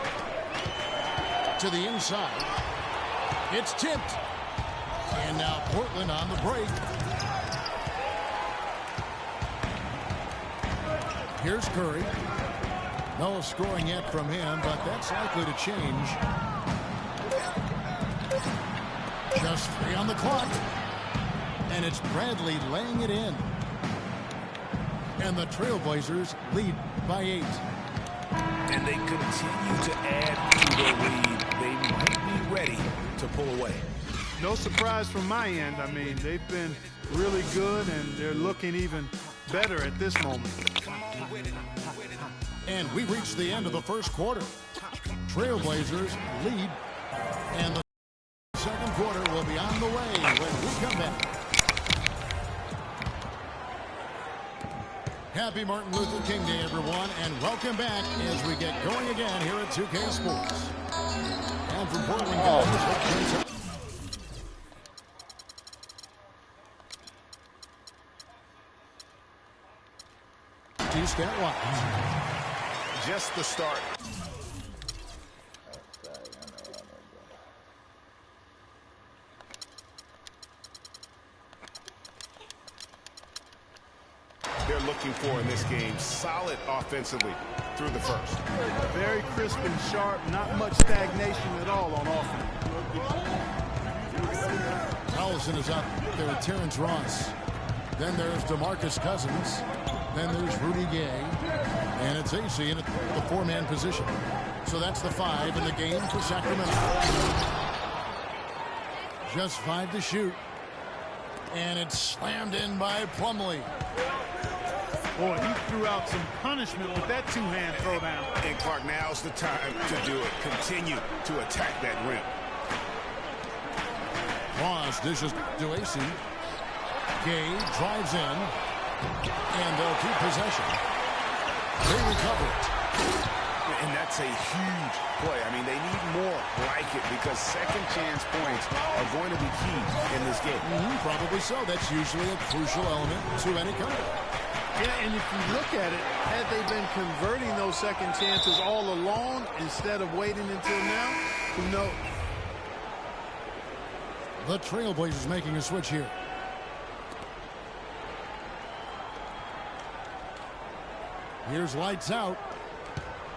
To the inside. It's tipped. And now Portland on the break. Here's Curry. No scoring yet from him, but that's likely to change. Just 3 on the clock. And it's Bradley laying it in. And the Trailblazers lead by 8. And they continue to add to their lead. They might be ready to pull away. No surprise from my end. I mean, they've been really good, and they're looking even better at this moment. And we reached the end of the first quarter. Trailblazers lead, and the second quarter will be on the way when we come back. Happy Martin Luther King Day, everyone, and welcome back as we get going again here at 2K Sports. And from Portland, guys, two-step line. Just the start. They're looking for in this game solid offensively through the first. Very crisp and sharp, not much stagnation at all on offense. Collison is out there with Terrence Ross. Then there's DeMarcus Cousins. Then there's Rudy Gay. And it's AC in the 4-man position. So that's the 5 in the game for Sacramento. Just 5 to shoot. And it's slammed in by Plumlee. Boy, he threw out some punishment with that two-hand throwdown. And Clark, now's the time to do it. Continue to attack that rim. Ross dishes to AC. Gay drives in. And they'll keep possession. They recover it. And that's a huge play. I mean, they need more like it because second chance points are going to be key in this game. Probably so. That's usually a crucial element to any comeback. Yeah, and if you look at it, had they been converting those second chances all along instead of waiting until now, who knows? The Trailblazers making a switch here. Here's lights out.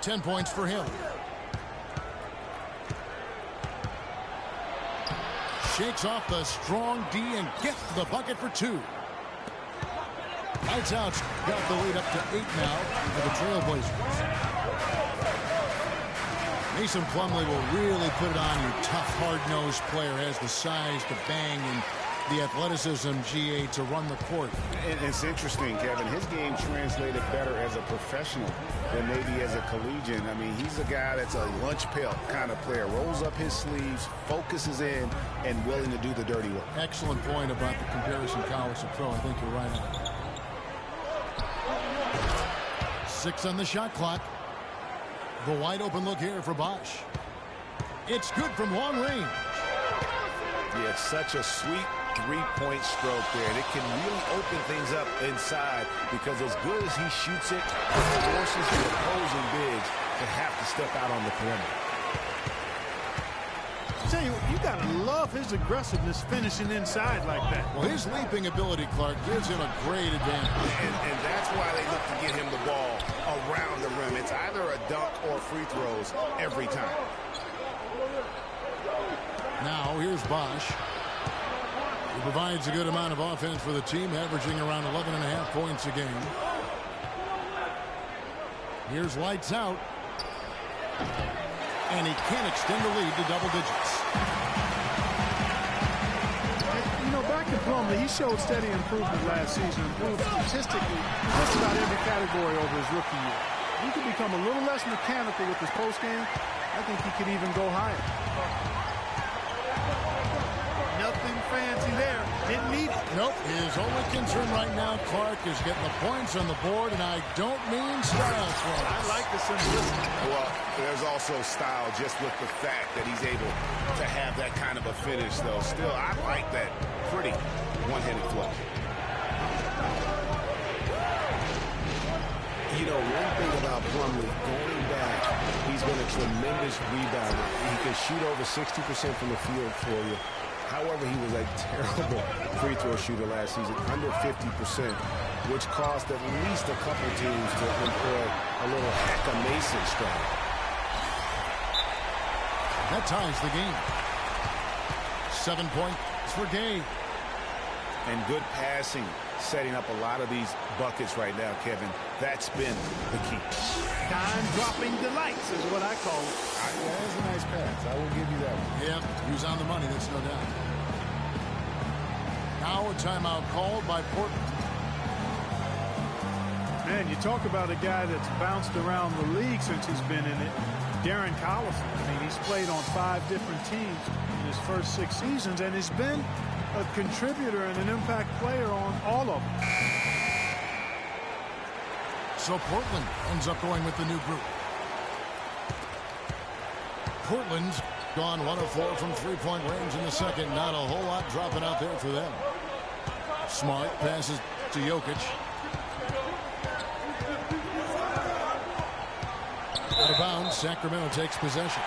10 points for him. Shakes off the strong D and gets the bucket for 2. Lights out's got the lead up to 8 now for the Trailblazers. Mason Plumlee will really put it on you. Tough, hard-nosed player, has the size to bang and the athleticism, GA, to run the court. And it's interesting, Kevin. His game translated better as a professional than maybe as a collegiate. I mean, he's a guy that's a lunch pail kind of player. Rolls up his sleeves, focuses in, and willing to do the dirty work. Excellent point about the comparison college to pro. I think you're right on. 6 on the shot clock. The wide open look here for Bosch. It's good from long range. Yeah, it's such a sweet three-point stroke there. And it can really open things up inside because as good as he shoots it, it forces the opposing bigs to have to step out on the perimeter. I tell you, you got to love his aggressiveness finishing inside like that. Well, his leaping ability, Clark, gives him a great advantage. And that's why they look to get him the ball around the rim. It's either a dunk or free throws every time. Now, here's Bosch. He provides a good amount of offense for the team, averaging around 11.5 points a game. Here's lights out. And he can't extend the lead to double digits. Plumlee, he showed steady improvement last season, improved statistically in just about every category over his rookie year. He could become a little less mechanical with his post game. I think he could even go higher. Nothing fancy there. Didn't need it. Nope. His only concern right now, Clark, is getting the points on the board, and I don't mean style points. I like the simplicity. Well, there's also style just with the fact that he's able to have that kind of a finish, though. Still, I like that pretty one-handed flow. You know, one thing about Plumlee, going back, he's been a tremendous rebounder. He can shoot over 60% from the field for you. However, he was a terrible free throw shooter last season, under 50%, which caused at least a couple teams to employ a little hack-a-Mason strategy. That ties the game. 7 points for Gay. And good passing, setting up a lot of these buckets right now, Kevin. That's been the key. Time-dropping delights is what I call it. Yeah, that's a nice pass. I will give you that one. Yeah, he was on the money, that's no doubt. Now a timeout called by Portland. Man, you talk about a guy that's bounced around the league since he's been in it. Darren Collison. I mean, he's played on 5 different teams in his first 6 seasons, and he's been a contributor and an impact player on all of them. So Portland ends up going with the new group. Portland's gone 1 of 4 from three-point range in the second. Not a whole lot dropping out there for them. Smart passes to Jokic. Out of bounds, Sacramento takes possession.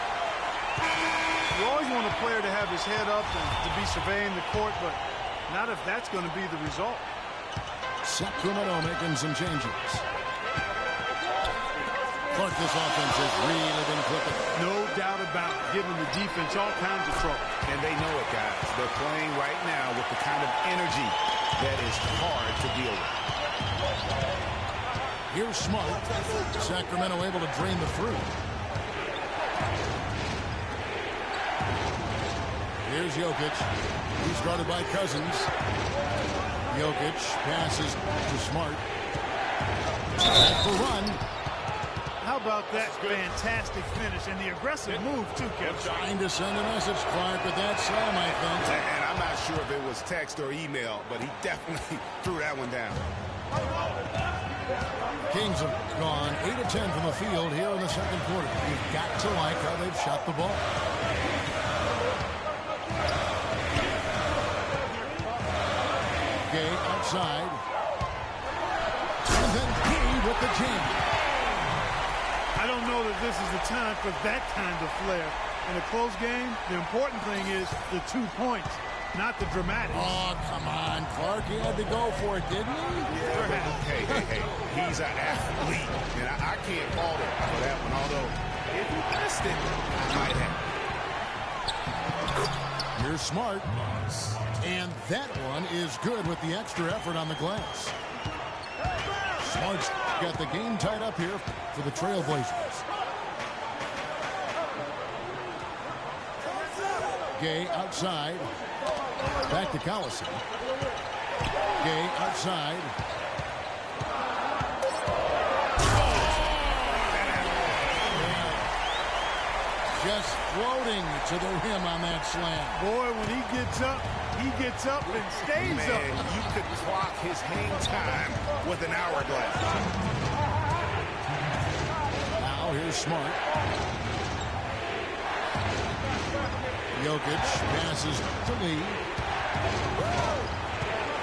You always want a player to have his head up and to be surveying the court, but not if that's going to be the result. Sacramento making some changes. Clark, this offense has really been clicking. No doubt about it, giving the defense all kinds of trouble. And they know it, guys. They're playing right now with the kind of energy that is hard to deal with. Here's Smart. Sacramento able to drain the fruit. Here's Jokic. He's guarded by Cousins. Jokic passes to Smart. Back for run. How about that fantastic finish and the aggressive move, too, Kevin? Trying to send a message, Clark, but that's Sam, I think. And I'm not sure if it was text or email, but he definitely threw that one down. Kings have gone 8 of 10 from the field here in the second quarter. You've got to like how they've shot the ball. Gay outside. And then Gay with the jam. I don't know that this is the time for that kind of flair. In a close game, the important thing is the 2 points, not the dramatics. Oh, come on, Clark. He had to go for it, didn't he? Yeah, hey. He's an athlete, and I can't fault him for that one, although if he missed it, I might have. Here's Smart. And that one is good with the extra effort on the glass. Smart's got the game tied up here for the Trailblazers. Gay outside. Back to Collison. Gay outside. Just floating to the rim on that slam. Boy, when he gets up and stays up. Man, you could clock his hang time with an hourglass. Now here's Smart. Jokic passes to Lee.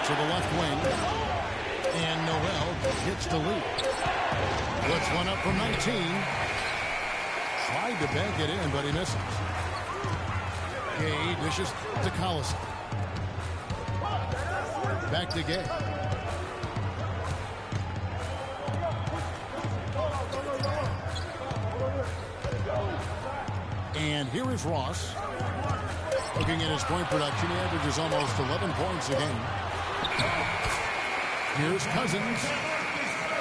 To the left wing. And Noel hits the lead. Puts one up from 19. Tried to bank it in, but he misses. Gay dishes to Collison. Back to Gay. And here is Ross. Looking at his point production, he averages almost 11 points a game. Here's Cousins.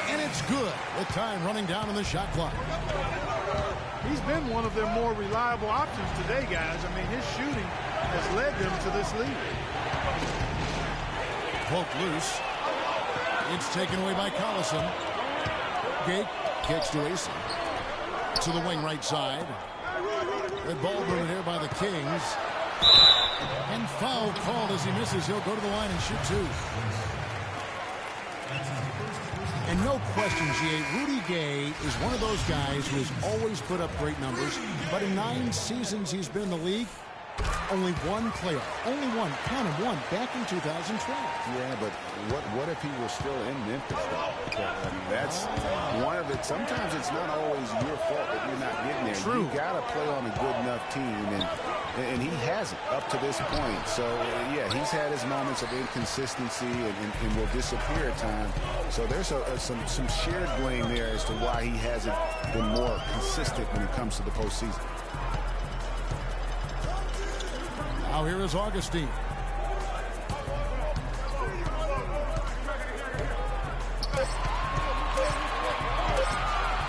And it's good with time running down on the shot clock. He's been one of their more reliable options today, guys. I mean, his shooting has led them to this lead. poked loose. It's taken away by Collison. Gate kicks to Ace. To the wing right side. Good ball movement here by the Kings. And foul called as he misses. He'll go to the line and shoot two. And no question, G8, Rudy Gay is one of those guys who has always put up great numbers. But in 9 seasons he's been in the league, only one playoff. Only one. Count him, one. Back in 2012. Yeah, but what if he was still in Memphis, though? I mean, that's one of it. Sometimes it's not always your fault that you're not getting there. True. You got to play on a good enough team, and he hasn't up to this point. So, yeah, he's had his moments of inconsistency and will disappear at times. So there's some shared blame there as to why he hasn't been more consistent when it comes to the postseason. Now here is Augustine.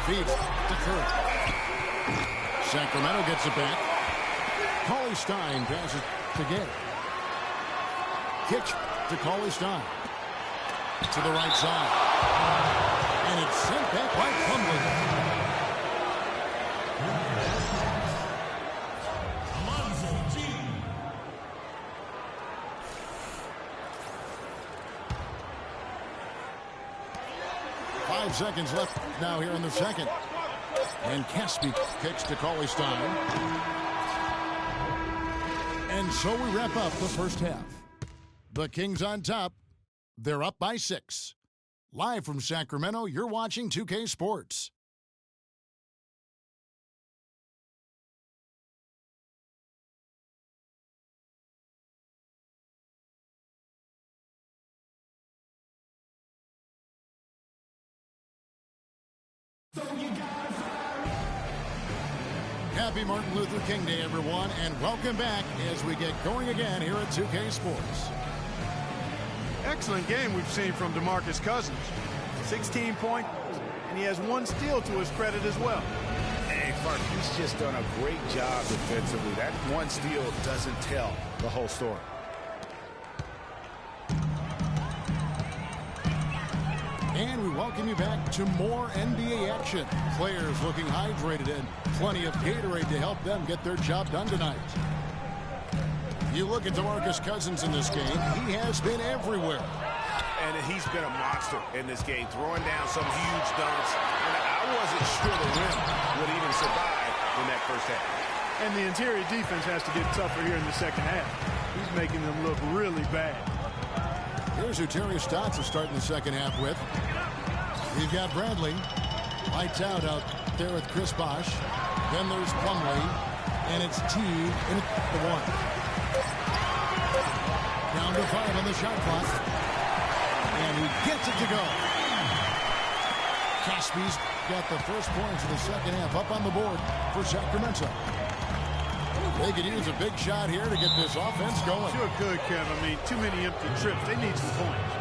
Feeds to Curry. Sacramento gets it back. Cauley Stein passes to Gay. Kitch to Cauley Stein. To the right side. And it's sent back by Plumlee. 5 seconds left now here in the second. And Caspi kicks to Cauley Stein. And so we wrap up the first half. The Kings on top. They're up by 6. Live from Sacramento, you're watching 2K Sports. Happy Martin Luther King Day, everyone, and welcome back as we get going again here at 2K Sports. Excellent game we've seen from DeMarcus Cousins. 16 points, and he has 1 steal to his credit as well. Hey, Clark, he's just done a great job defensively. That 1 steal doesn't tell the whole story. And we welcome you back to more NBA action. Players looking hydrated and plenty of Gatorade to help them get their job done tonight. You look at DeMarcus Cousins in this game, he has been everywhere. And he's been a monster in this game, throwing down some huge dunks. And I wasn't sure the rim would even survive in that first half. And the interior defense has to get tougher here in the second half. He's making them look really bad. Here's who Terry Stotts is starting the second half with. We've got Bradley. Lights out there with Chris Bosh. Then there's Plumlee. And it's Teague in the 1. Down to 5 on the shot clock. And he gets it to go. Caspi's got the first points of the second half up on the board for Sacramento. They could use a big shot here to get this offense going. Sure could, Kev. I mean, too many empty trips. They need some points.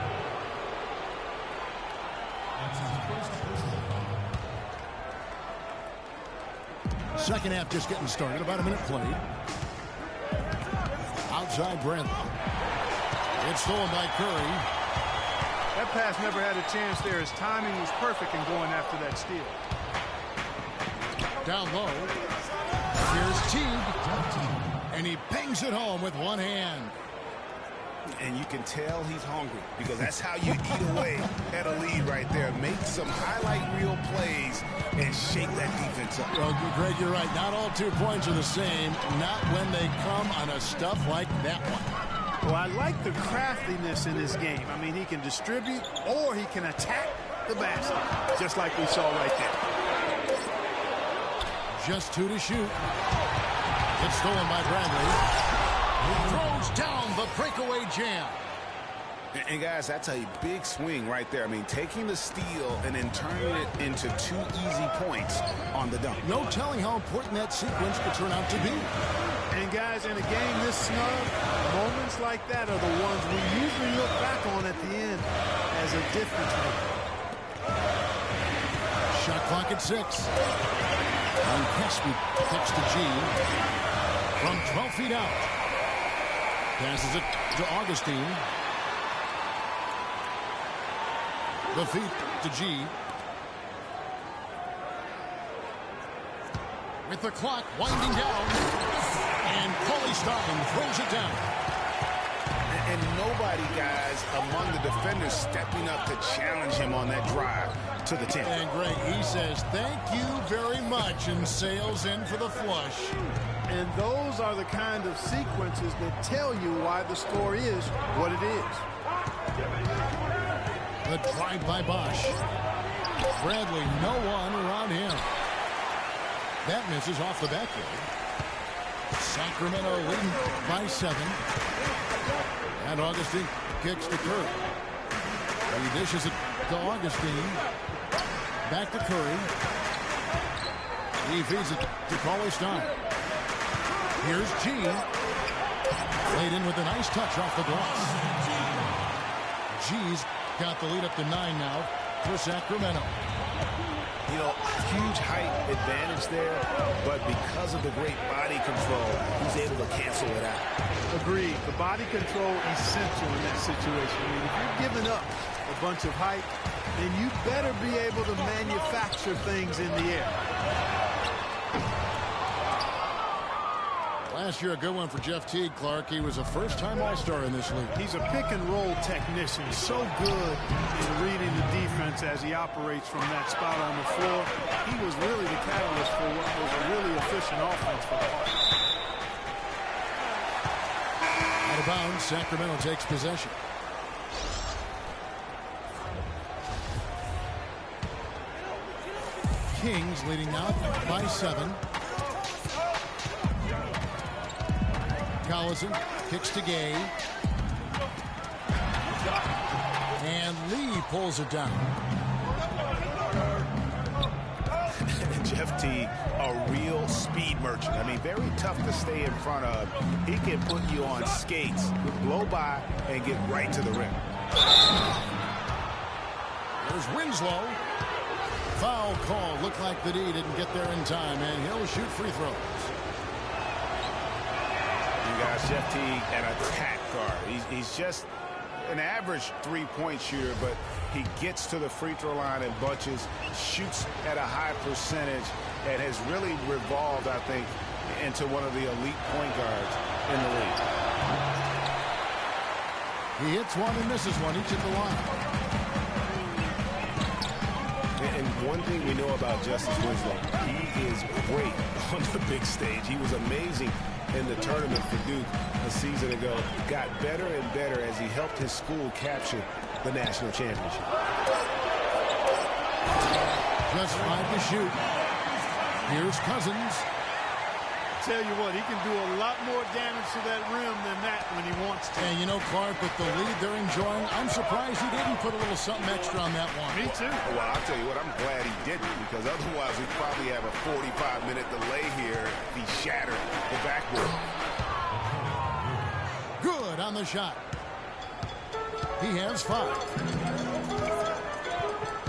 Second half just getting started. About a minute played. Outside Brent. It's stolen by Curry. That pass never had a chance there. His timing was perfect in going after that steal. Down low. Here's Teague. And he bangs it home with one hand. And you can tell he's hungry because that's how you eat away at a lead right there. Make some highlight reel plays and shake that defense up. Well, Greg, you're right. Not all 2 points are the same. Not when they come on a stuff like that one. Well, I like the craftiness in his game. I mean, he can distribute or he can attack the basket, just like we saw right there. Just 2 to shoot. It's stolen by Bradley. He throws down the breakaway jam. And guys, that's a big swing right there. I mean, taking the steal and then turning it into 2 easy points on the dunk. No telling how important that sequence could turn out to be. And guys, in a game this snug, moments like that are the ones we usually look back on at the end as a difference maker. Shot clock at 6. And Caspi kicks to G. From 12 feet out. Passes it to Augustine. The feed to G. With the clock winding down. And Paulie Stein throws it down. And nobody, guys, among the defenders stepping up to challenge him on that drive to the 10. And Greg, he says, thank you very much, and sails in for the flush. And those are the kind of sequences that tell you why the score is what it is. The drive by Bosch. Bradley, no one around him. That misses off the back end. Sacramento leading by 7. And Augustine kicks to Curry. He dishes it to Augustine. Back to Curry. He feeds it to Paulie Stein. Here's G. Laid in with a nice touch off the glass. G's got the lead up to 9 now for Sacramento. You know, huge height advantage there, but because of the great body control, he's able to cancel it out. Agreed. The body control essential in that situation. I mean, if you're giving up a bunch of height, then you better be able to manufacture things in the air. Last year, a good one for Jeff Teague, Clark. He was a first-time All-Star in this league. He's a pick-and-roll technician, so good in reading the defense as he operates from that spot on the floor. He was really the catalyst for what was a really efficient offense for Clark. Out of bounds, Sacramento takes possession. Kings leading now by 7. Collison kicks to Gay. And Lee pulls it down. Jeff Teague, a real speed merchant. I mean, very tough to stay in front of. He can put you on skates, blow by, and get right to the rim. There's Winslow. Foul call. Looked like the D didn't get there in time, and he'll shoot free throws. You guys, Jeff Teague, an attack guard. He's just an average three-point shooter, but he gets to the free throw line in bunches, shoots at a high percentage, and has really revolved, I think, into one of the elite point guards in the league. He hits one and misses one each at the line. And one thing we know about Justice Winslow, he is great on the big stage. He was amazing in the tournament for Duke a season ago. Got better and better as he helped his school capture the national championship. Just 5 to shoot. Here's Cousins. Tell you what, he can do a lot more damage to that rim than that when he wants to. And you know, Clark, with the lead they're enjoying, I'm surprised he didn't put a little something extra on that one. Me too. Well, I'll tell you what, I'm glad he didn't, because otherwise we'd probably have a 45-minute delay here if he shattered the backboard. Good on the shot. He has 5.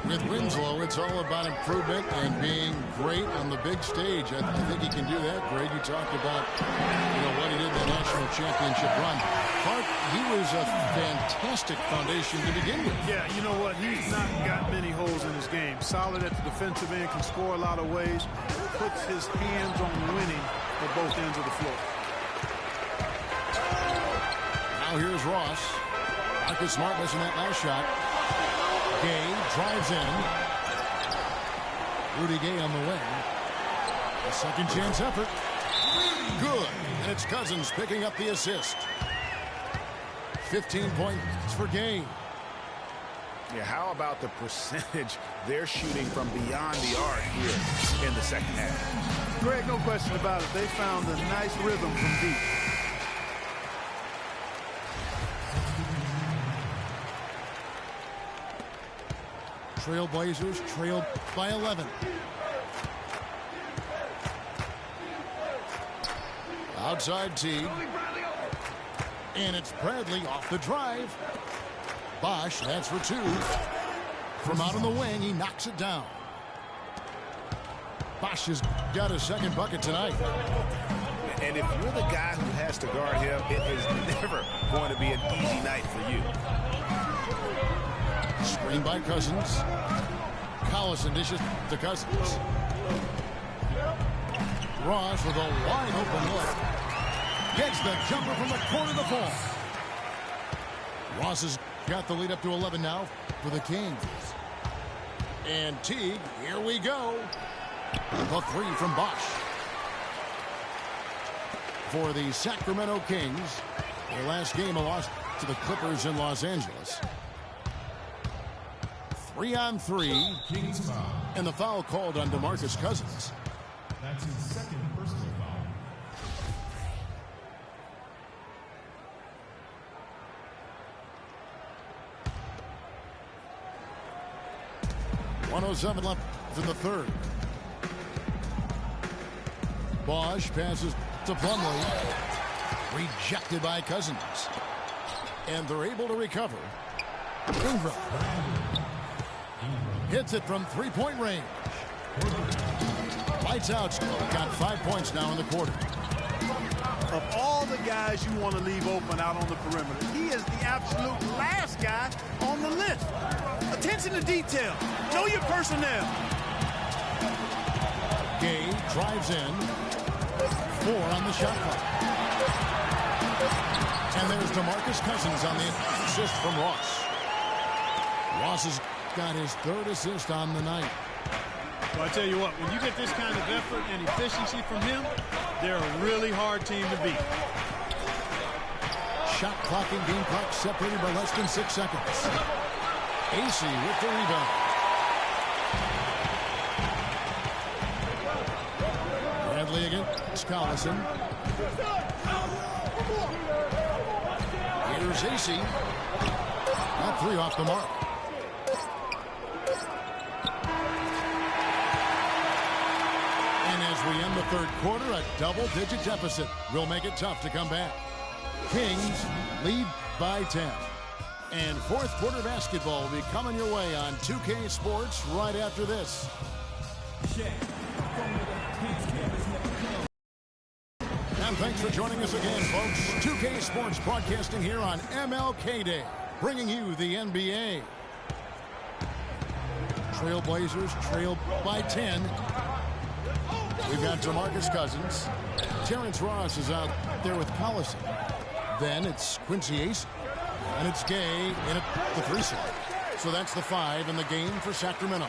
With Winslow, it's all about improvement and being great on the big stage. I think he can do that. Greg, you talked about what he did in the national championship run. Clark, he was a fantastic foundation to begin with. Yeah, you know what? He's not got many holes in his game. Solid at the defensive end, can score a lot of ways. Puts his hands on winning at both ends of the floor. Now here's Ross. Marcus Smart missing that last shot. Gay drives in. Rudy Gay on the wing. A second chance effort. Good. And it's Cousins picking up the assist. 15 points for Gay. Yeah, how about the percentage they're shooting from beyond the arc here in the second half? Greg, no question about it. They found a nice rhythm from deep. Trailblazers trailed by 11. Outside Teague. And it's Bradley off the drive. Bosch, that's for 2. From out on the wing, he knocks it down. Bosch has got his second bucket tonight. And if you're the guy who has to guard him, it is never going to be an easy night for you. Screen by Cousins. Collison dishes to Cousins. Ross with a wide open look. Gets the jumper from the corner to fall. Ross has got the lead up to 11 now for the Kings. And Teague, here we go. The three from Bosch. For the Sacramento Kings, their last game a loss to the Clippers in Los Angeles. 3-on-3. Kings foul. And the foul called on DeMarcus Cousins. That's his second personal foul. 1:07 left in the third. Bosch passes to Plumlee. Rejected by Cousins. And they're able to recover. Ingram hits it from three-point range. Lights out. Got 5 points now in the quarter. Of all the guys you want to leave open out on the perimeter, he is the absolute last guy on the list. Attention to detail. Know your personnel. Gay drives in. 4 on the shot clock. And there's DeMarcus Cousins on the assist from Ross. Ross has got his third assist on the night. Well, I tell you what, when you get this kind of effort and efficiency from him, they're a really hard team to beat. Shot clock and game clock separated by less than 6 seconds. AC with the rebound. Bradley against Collison. Here's AC. That three off the mark. And as we end the third quarter, a double-digit deficit will make it tough to come back. Kings lead by 10. And fourth quarter basketball will be coming your way on 2K Sports right after this. And thanks for joining us again, folks. 2K Sports broadcasting here on MLK Day, bringing you the NBA. Trailblazers trail by 10. We've got DeMarcus Cousins. Terrence Ross is out there with Collison. Then it's Quincy Ace. And it's Gay in at the 3 slot. So that's the 5 in the game for Sacramento.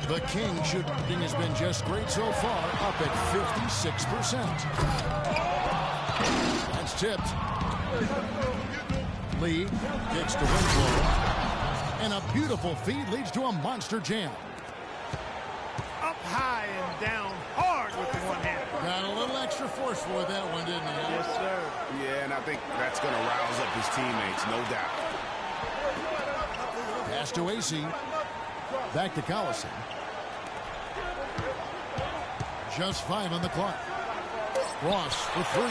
The King shooting has been just great so far, up at 56%. That's tipped. Lee gets to Winslow. And a beautiful feed leads to a monster jam. Up high and down hard with the one hand. Got a little extra forceful with that one, didn't he? Yes, sir. Yeah, and I think that's going to rouse up his teammates, no doubt. Pass to AC. Back to Collison. Just 5 on the clock. Ross for 3.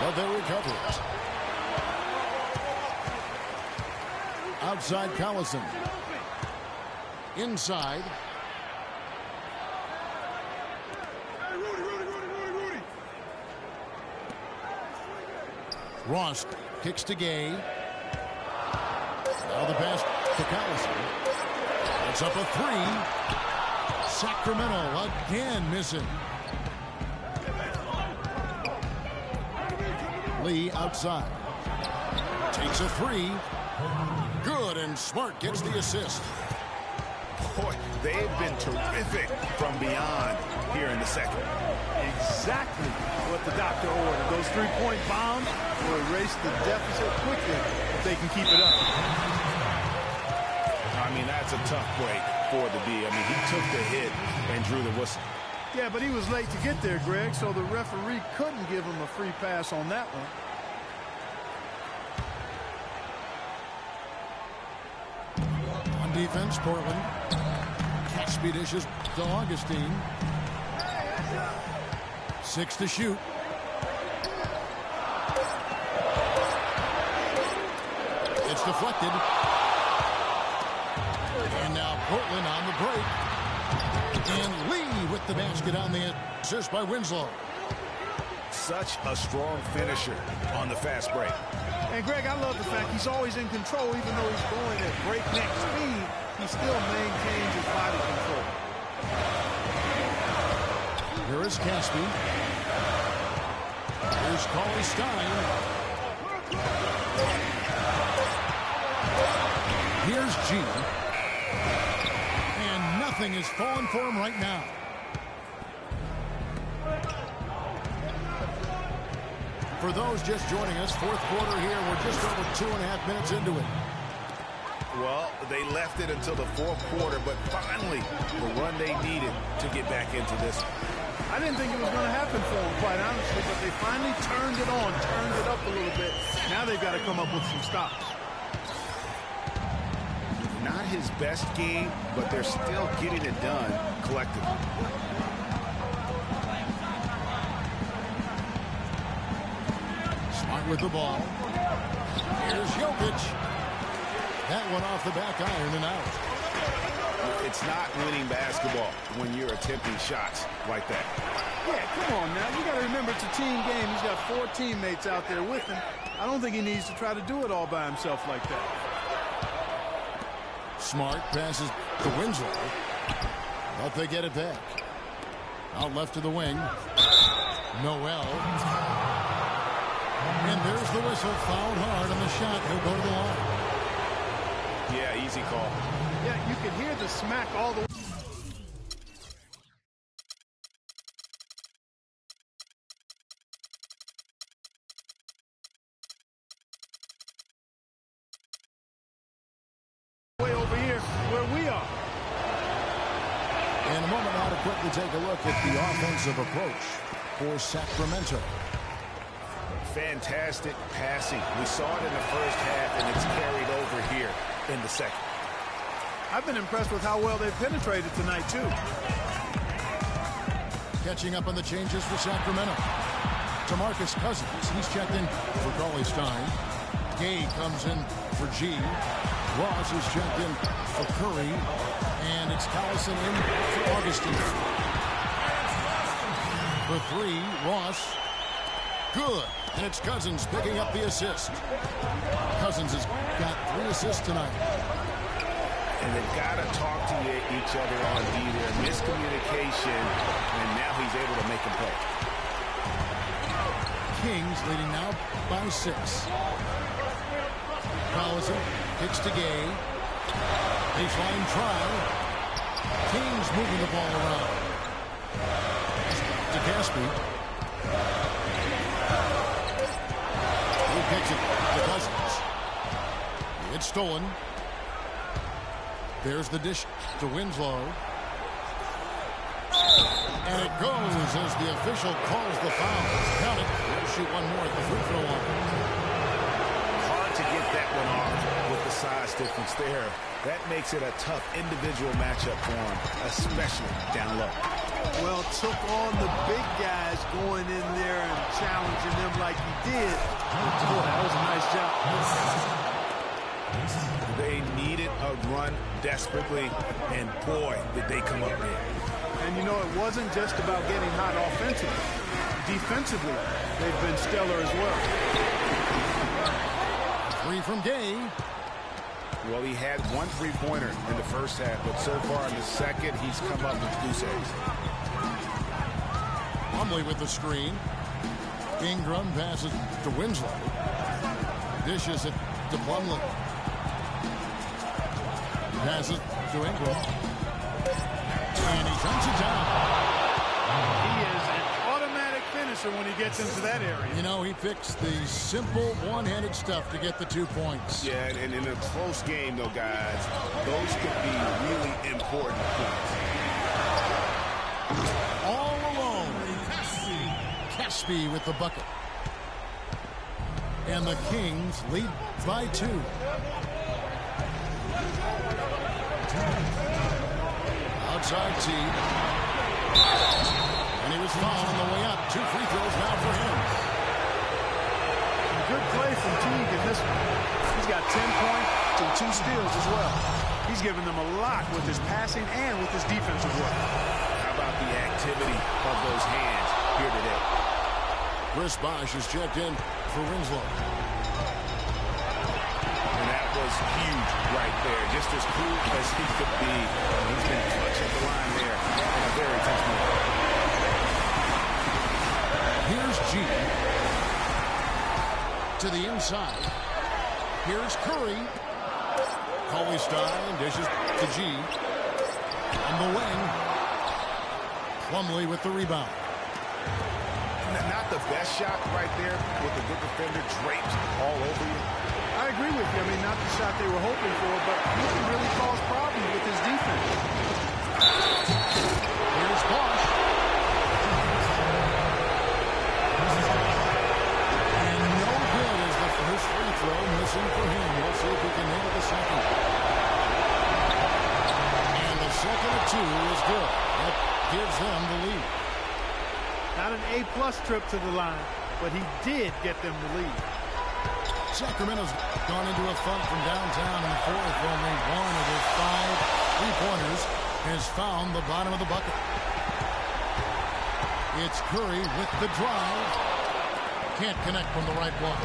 But they recover it. Outside Collison. Inside. Ross kicks to Gay. Now the pass to Collison. It's up a 3. Sacramento again missing. Lee outside. Takes a 3. Good, and Smart gets the assist. Boy, they've been terrific from beyond here in the second. Exactly what the doctor ordered. Those 3-point bombs will erase the deficit quickly if they can keep it up. I mean, that's a tough break for the D. I mean, he took the hit and drew the whistle. Yeah, but he was late to get there, Greg, so the referee couldn't give him a free pass on that one. On defense, Portland. Catch-speed dishes to Augustine. 6 to shoot. It's deflected. And now Portland on the break. And Lee with the basket on the assist by Winslow. such a strong finisher on the fast break. And, Greg, I love the fact he's always in control. Even though he's going at breakneck speed, he still maintains his body control. Here is Caspi. Here's Cauley Stein. Here's G. And nothing is falling for him right now. For those just joining us, fourth quarter here. We're just over 2.5 minutes into it. Well, they left it until the fourth quarter, but finally the run they needed to get back into this. I didn't think it was going to happen for them, quite honestly, but they finally turned it on, turned it up a little bit. Now they've got to come up with some stops. Not his best game, but they're still getting it done collectively. Smart with the ball. Here's Jokic. That one off the back iron and out. It's not winning basketball when you're attempting shots like that. Yeah, come on now. You got to remember it's a team game. He's got 4 teammates out there with him. I don't think he needs to try to do it all by himself like that. Smart passes to Winslow. But they get it back. Out left to the wing. Noel. And there's the whistle. Fouled hard on the shot. He'll go to the line. Yeah, easy call. Yeah, you can hear the smack all the way. Over here where we are. In a moment now to quickly take a look at the offensive approach for Sacramento. Fantastic passing. We saw it in the first half, and it's carried over here in the second. I've been impressed with how well they've penetrated tonight, too. Catching up on the changes for Sacramento. DeMarcus Cousins, he's checked in for Cauley Stein. Gay comes in for G. Ross is checked in for Curry. And it's Collison in for Augustine. For 3, Ross. Good. And it's Cousins picking up the assist. Cousins has got 3 assists tonight. And they've got to talk to each other on D there. Miscommunication, and now he's able to make them play. Kings leading now by 6. Collison kicks to Gay. Baseline try. Kings moving the ball around. To Caspi. He picks it to Cousins. It's stolen. There's the dish to Winslow. And it goes as the official calls the foul. Count it. They'll shoot one more at the free throw line. Hard to get that one off with the size difference there. That makes it a tough individual matchup for him, especially down low. Well, took on the big guys going in there and challenging them like he did. Boy, that was a nice job. They needed a run desperately, and boy, did they come up big. And you know, it wasn't just about getting hot offensively. Defensively, they've been stellar as well. 3 from Gay. Well, he had 1 3-pointer in the first half, but so far in the second, he's come up with goose eggs. Plumlee with the screen. Ingram passes to Winslow. Dishes it to Plumlee. Passes to Ingram. And he jumps it down. He is an automatic finisher when he gets into that area. You know, he picks the simple one-handed stuff to get the 2 points. Yeah, and in a close game, though, guys, those could be really important points. All alone. Caspi with the bucket. And the Kings lead by 2. Outside T. And he was fouled on the way up. 2 free throws now for him. Good play from Teague in this one. He's got 10 points and 2 steals as well. He's given them a lot with his passing and with his defensive work. How about the activity of those hands here today? Chris Bosh is checked in for Winslow. And that was huge right there. Just as cool as he could be. He's been clutch at the line there in a very tense moment. Here's G. To the inside. Here's Curry. Cauley-Stein dishes to G. On the wing. Plumlee with the rebound. Not the best shot right there with the good defender draped all over you. I agree with you. I mean, not the shot they were hoping for, but he can really cause problems with his defense. Here's Bosh. And no good as the first free throw missing for him. We'll see if he can nail the second. And the second of two is good. That gives them the lead. Not an A-plus trip to the line, but he did get them the lead. Sacramento's gone into a funk from downtown in the fourth. Only one of their 5 three-pointers has found the bottom of the bucket. It's Curry with the drive. Can't connect from the right block.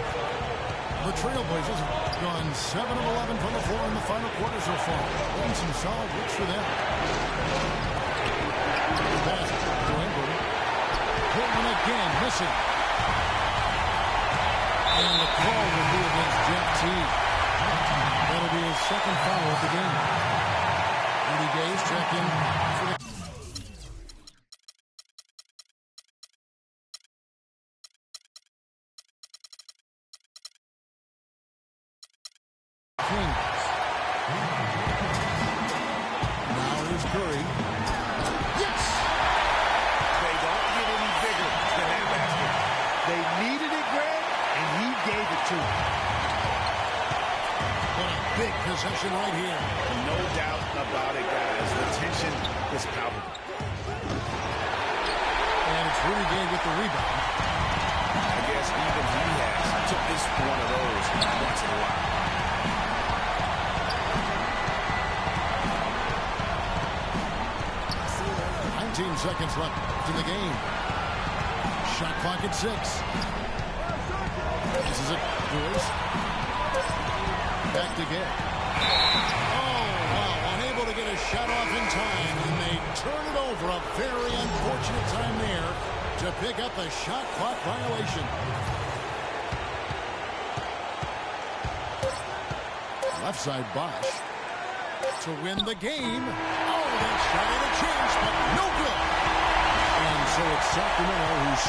The Trailblazers have gone 7 of 11 from the floor in the final quarter so far. And some solid looks for them. Pass to Ingram. Portland again missing. And the call will be against Jeff Teague. That'll be his second foul of the game. Rudy Gay's checked in for the Kings. Now here's Curry. Yes! They don't get any bigger than that basket. They needed it, Greg, and he gave it to him. What a big possession right here. No doubt about it, guys. The tension is palpable. And it's Rudy Gay with the rebound. I guess even he has to miss one of those once in a while. 19 seconds left in the game. Shot clock at 6. This is it. Joyce. Back to Gay. Oh, wow. Unable to get a shot off in time. And they turn it over. A very unfortunate time there to pick up the shot clock violation. Left side Bosh to win the game. Oh, that shot had a chance, but no good. And so it's Sacramento who's...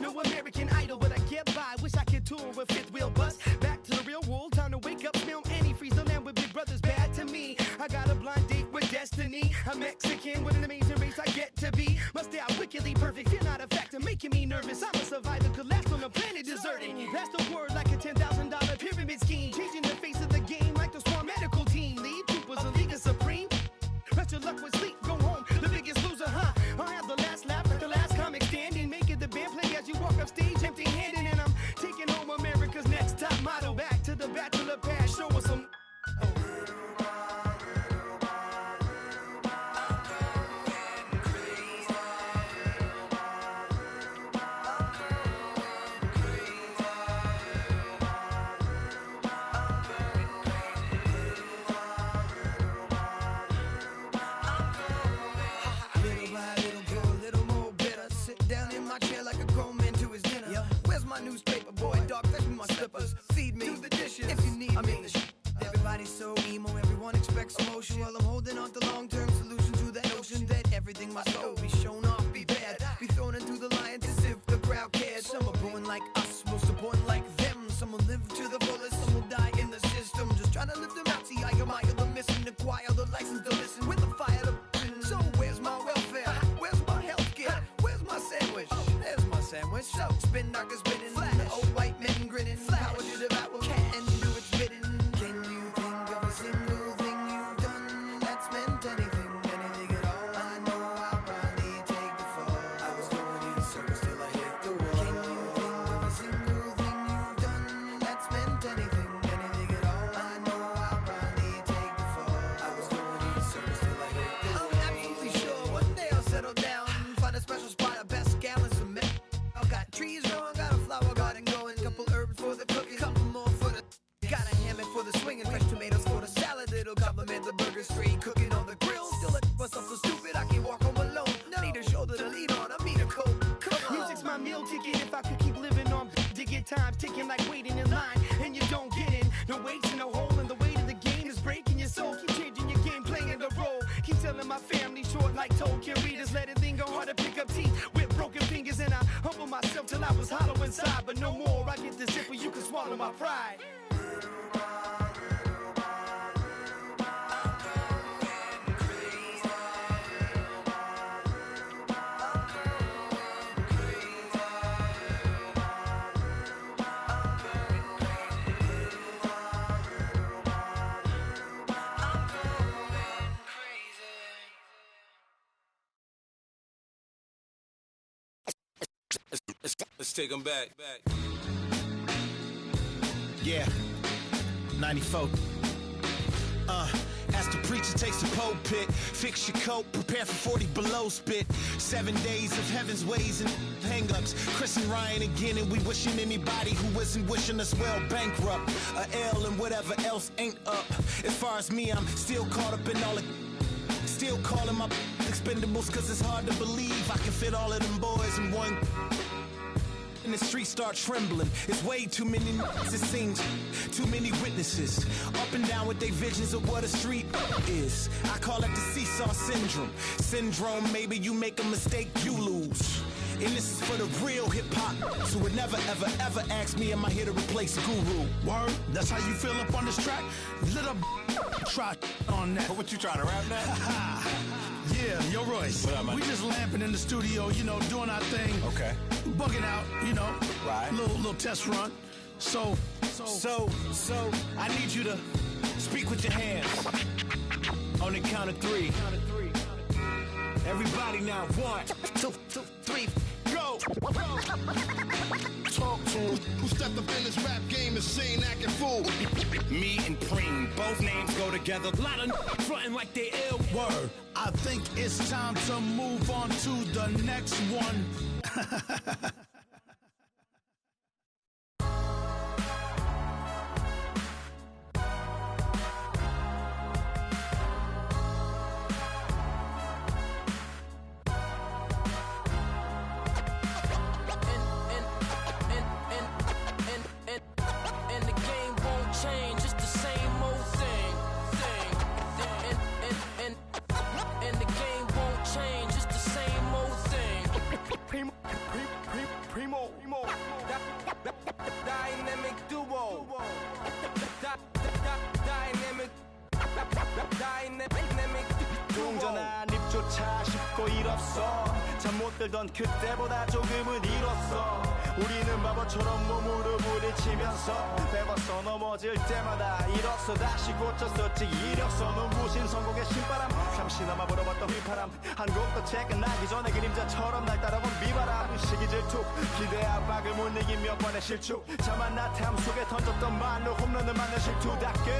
No American Idol, but I get by. Wish I could tour with fifth wheel bus. Back to the real world, time to wake up, smell antifreeze. The land with big brothers bad to me. I got a blind date with destiny. I'm Mexican with an amazing race I get to be. Must stay out wickedly perfect. You're not a factor, making me nervous. I'm a survivor, could last on the planet deserted. That's the word like a $10,000 pyramid scheme. Changing the face of the game like the Swan medical team. Lead troopers, a league of supreme. Rest your luck with sleep, go home. The biggest loser, huh? I'll have the last laugh like the last comic standing. Make it the band play as you walk up stage empty-handed. And I'm taking home America's next top model. Back to the bachelor pad, show us some... newspaper boy, dog, fetch me my slippers. Feed me, do the dishes if you need me. I mean, everybody's so emo, everyone expects emotion. While I'm holding on to long-term solution to that notion that everything must go, be shown off, be bad, be thrown into the lions as if the crowd cares. Some are born like us, most are born like them. Some will live to the fullest, some will die in the system. Just trying to live them out, see, I am love him in the burger street, cooking on the grill. Still let myself so stupid I can't walk home alone. No. Need a shoulder to lean on, I need a coat. Come on. Music's my meal ticket. If I could keep living on digging times ticking like waiting in line, and you don't get in. No weights and no hole in the weight of the game is breaking your soul. Keep changing your game, playing the role. Keep telling my family short like Tolkien readers. Let it think go hard to pick up teeth with broken fingers, and I humble myself till I was hollow inside. But no more, I get this zipper, you can swallow my pride. Let's take them back. Yeah, 94. As the preacher takes the pulpit, fix your coat, prepare for 40 below spit. 7 days of heaven's ways and hang-ups. Chris and Ryan again, and we wishing anybody who isn't wishing us well bankrupt. A L and whatever else ain't up. As far as me, I'm still caught up in all the... Still calling my expendables, cause it's hard to believe I can fit all of them boys in one... And the streets start trembling. It's way too many it seems. Too many witnesses. Up and down with their visions of what a street is. I call it the seesaw syndrome. Syndrome, maybe you make a mistake, you lose. And this is for the real hip-hop. So would never, ever, ever ask me, am I here to replace Guru? Word, that's how you feel up on this track? Little try on that. What you trying to rap now? Yeah, yo, Royce. What up, man? We just lamping in the studio, you know, doing our thing. Okay. Bugging out, you know. Right. Little test run. So, I need you to speak with your hands. On the count of three. Everybody now, 1, 2, 3, go! talk to him. Who stepped up in this rap game and seen acting fool? Me and Preem, both names go together. Lot of frontin' like they ill. Word. I think it's time to move on to the next one. Dynamic duo. Dynamic 동전한 입조차 쉽고 일 없어 잠 못 들던 그때보다 조금은 일었어 우리는 바보처럼 몸으로 부딪히면서 배웠어 넘어질 때마다 일었어 다시 고쳤었지 이력서는 무신 성공의 신바람 잠시나마 불어봤던 휘파람 한 곡도 퇴근하기 전에 그림자처럼 날 따라온 비바람 시기 질투 기대 압박을 못 이긴 몇 번의 실축 자만 나탐 속에 던졌던 말로 홈런을 맞는 실투 다 끝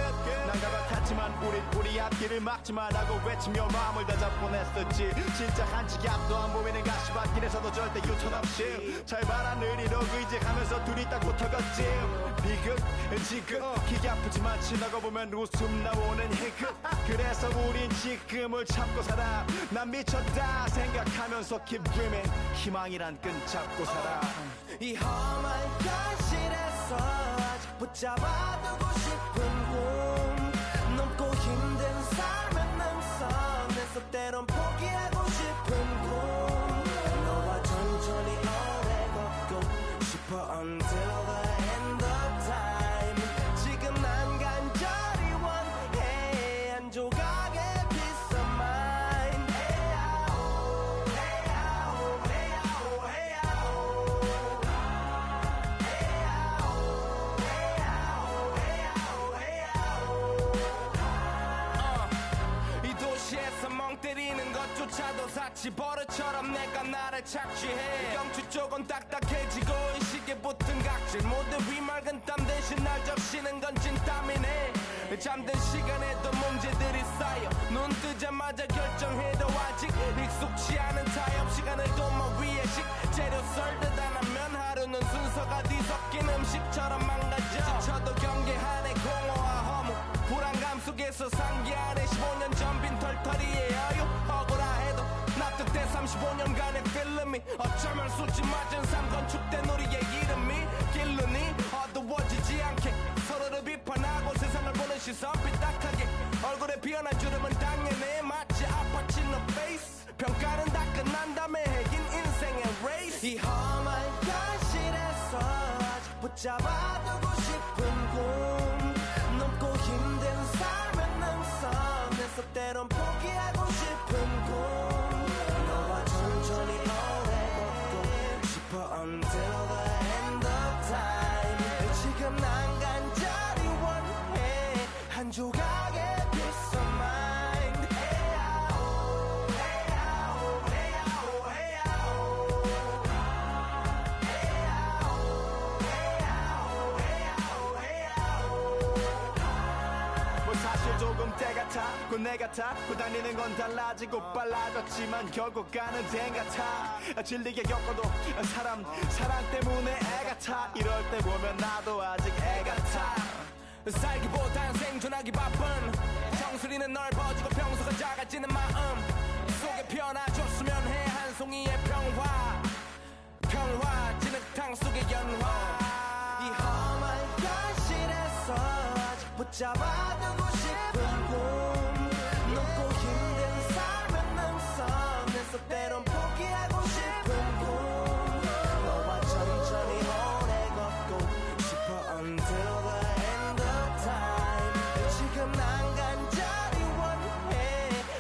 난가가 탔지만 우리 앞길을 막지 말라고 외치며 마음을 다잡곤 했었지 진짜 한치 앞도 안 보이는 가시밭길에서도 절대 유턴 없이 잘 봐라 느리로 의지하면서 둘이 딱 붙어갔지 비극 지극 기가 아프지만 지나가 보면 웃음 나오는 희극 그래서 우린 지금을 참고 살아 난 미쳤다 생각하면서 keep dreaming 희망이란 끈 잡고 살아 이 험한 현실에서 아직 붙잡아두고 싶은 꿈 넘고 힘든 삶의 능선에서 때론 포기하고 싶은 꿈 너와 천천히 오래 걷고 싶어 until the end of time 지금 난 간절히 원해 한 조각의 peace of mind 헤야오 헤야오 헤야오 헤야오 이 도시에서 멍 때리는 것조차도 사치 버릇처럼 내가 나를 착취해 경추 쪽은 딱딱해지고 이 시계 붙은 각질 모두 위맑은 땀 대신 날 적시는 건 진땀이네 잠든 시간에도 문제들이 쌓여 눈 뜨자마자 결정해도 아직 익숙치 않은 타협 시간을 도마 위에 식재료 썰듯 안 하면 하루는 순서가 뒤섞인 음식처럼 망가져 지쳐도 경계하네 공허와 허무 불안감 속에서 상기하는 35년간의 필름이 어쩌면 수치 맞은 삶 건축된 우리의 이름이 길르니 어두워지지 않게 서로를 비판하고 세상을 보는 시선 삐딱하게 얼굴에 피어난 주름은 당연해 마치 아파치 너 페이스 평가는 다 끝난 다음에 해긴 인생의 레이스 이 험한 현실에서 아직 붙잡아두고 싶은 꿈 높고 힘든 삶의 능선에서 때론 포기하고 싶은 꿈 너와 천천히 오래 걷고 싶어 until the end of time 지금 난 간절히 원해 한 조각의 peace of mind 조금 때 같아 곧 내 같아 곧 다니는 건 달라지고 빨라졌지만 결국 가는 데 같아 질리게 겪어도 사랑 때문에 애 같아 이럴 때 보면 나도 아직 애 같아 살기보단 생존하기 바쁜 정수리는 넓어지고 평소가 작아지는 마음 속에 피어나줬으면 해 한 송이의 평화 진흙탕 속의 연화 이 험한 현실에서 아직 붙잡아두고 싶은 꿈 높고 힘든 삶의 능선에서 때론 포기하고 싶은 꿈 너와 천천히 오래 걷고 싶어 until the end of time 지금 난 간절히 원해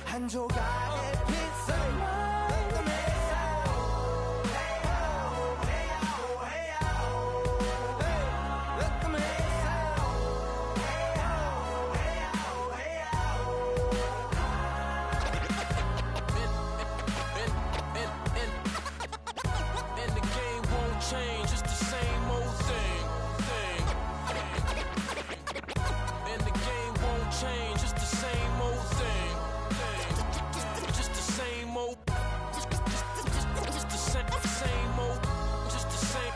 한 조각의 piece of mind change, it's the same old thing. And the game won't change, it's the same old thing. Just the same old. Just the same old. Just the same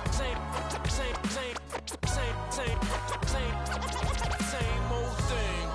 old thing.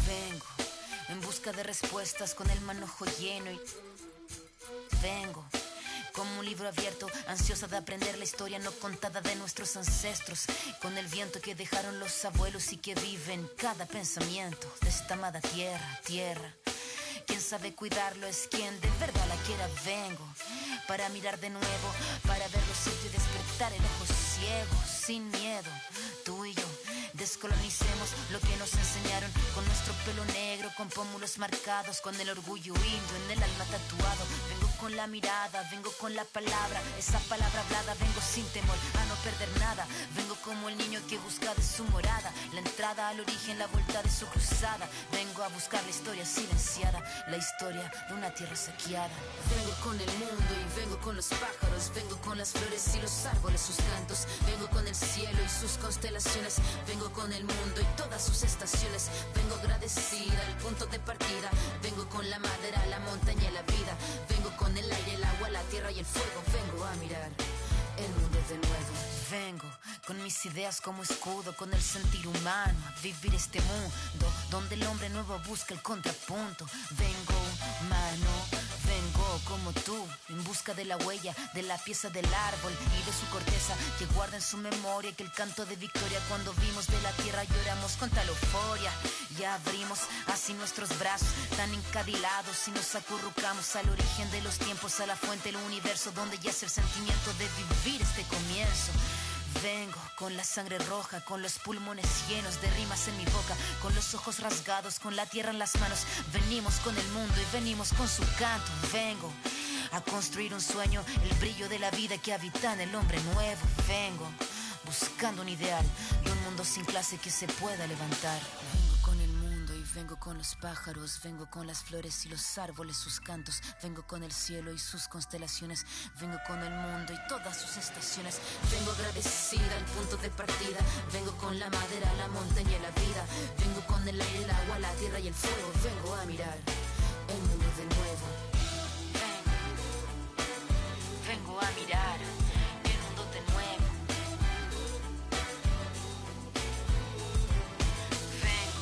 Vengo en busca de respuestas con el manojo lleno y vengo como un libro abierto, ansiosa de aprender la historia no contada de nuestros ancestros, con el viento que dejaron los abuelos y que vive en cada pensamiento de esta amada tierra. Quien sabe cuidarlo es quien de verdad la quiera. Vengo para mirar de nuevo, para ver los sitios y despertar el ojo ciego, sin miedo, tú y yo. Descolonicemos lo que nos enseñaron con nuestro pelo negro, con pómulos marcados, con el orgullo indio en el alma tatuado. Vengo con la mirada, vengo con la palabra, esa palabra hablada. Vengo sin temor a no perder nada. Vengo como el niño que busca de su morada la entrada al origen, la vuelta de su cruzada. Vengo a buscar la historia silenciada, la historia de una tierra saqueada. Vengo con el mundo y vengo con los pájaros, vengo con las flores y los árboles, sus cantos. Vengo con el cielo y sus constelaciones. Vengo con el mundo y todas sus estaciones. Vengo agradecida al punto de partida. Vengo con la madera, la montaña y la vida. Vengo con el aire, el agua, la tierra y el fuego. Vengo a mirar el mundo de nuevo. Vengo con mis ideas como escudo, con el sentir humano, a vivir este mundo donde el hombre nuevo busca el contrapunto. Vengo humano, vengo como tú, en busca de la huella, de la pieza del árbol y de su corteza, que guarda en su memoria que el canto de victoria cuando vimos de la tierra lloramos con tal euforia. Ya abrimos así nuestros brazos tan encadilados y nos acurrucamos al origen de los tiempos, a la fuente del universo donde yace el sentimiento de vivir este comienzo. Vengo con la sangre roja, con los pulmones llenos de rimas en mi boca, con los ojos rasgados, con la tierra en las manos. Venimos con el mundo y venimos con su canto. Vengo a construir un sueño, el brillo de la vida que habita en el hombre nuevo. Vengo buscando un ideal y un mundo sin clase que se pueda levantar. Vengo con el mundo y Vengo con los pájaros, vengo con las flores y los árboles, sus cantos. Vengo con el cielo y sus constelaciones. Vengo con el mundo y todas sus estaciones. Vengo agradecida al punto de partida. Vengo con la madera, la montaña y la vida. Vengo con el aire, el agua, la tierra y el fuego. Vengo a mirar el mundo de nuevo. Vengo a mirar el mundo de nuevo. Vengo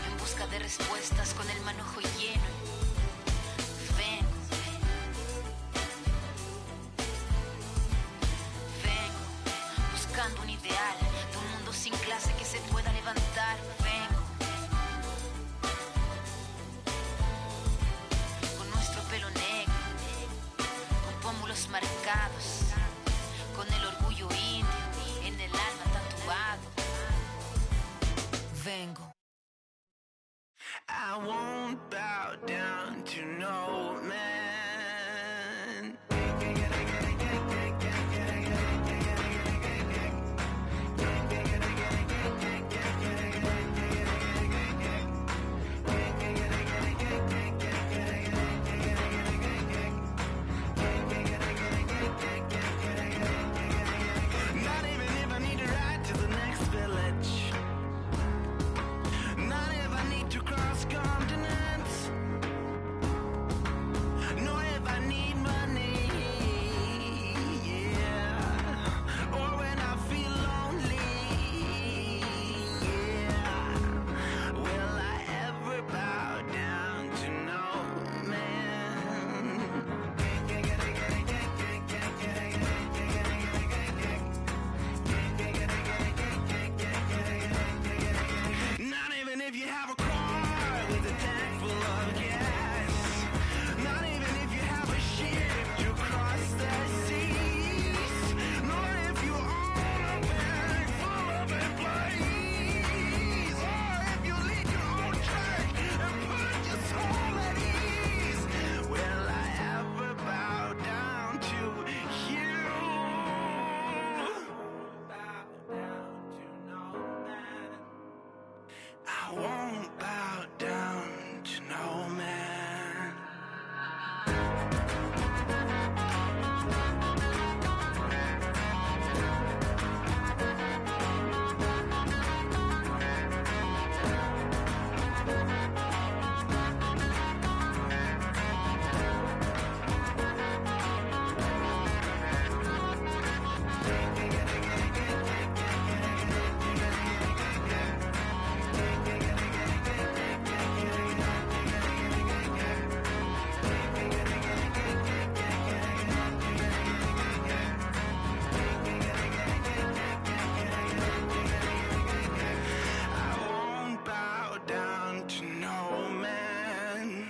en busca de respuestas con el manojo lleno. Vengo buscando un ideal de un mundo sin clase que se pueda levantar. Vengo con nuestro pelo negro, con pómulos marcados, con el orgullo indio en el alma tatuado. Vengo. I won't bow down to no man. Not even if I need to ride to the next village. Not if I need to cross continents. Nor if I need money. Yeah. Or when I feel lonely. Yeah. Will I ever bow down to no man? Not even if you have a car with a tank full of gas. Not even if you have a ship to cross the seas. Nor if you own a bank full of employees. Or if you lead your own church and put your soul at ease. Will I ever bow down to you? Bow down to no man. I won't bow down to no man. I won't bow down to no man.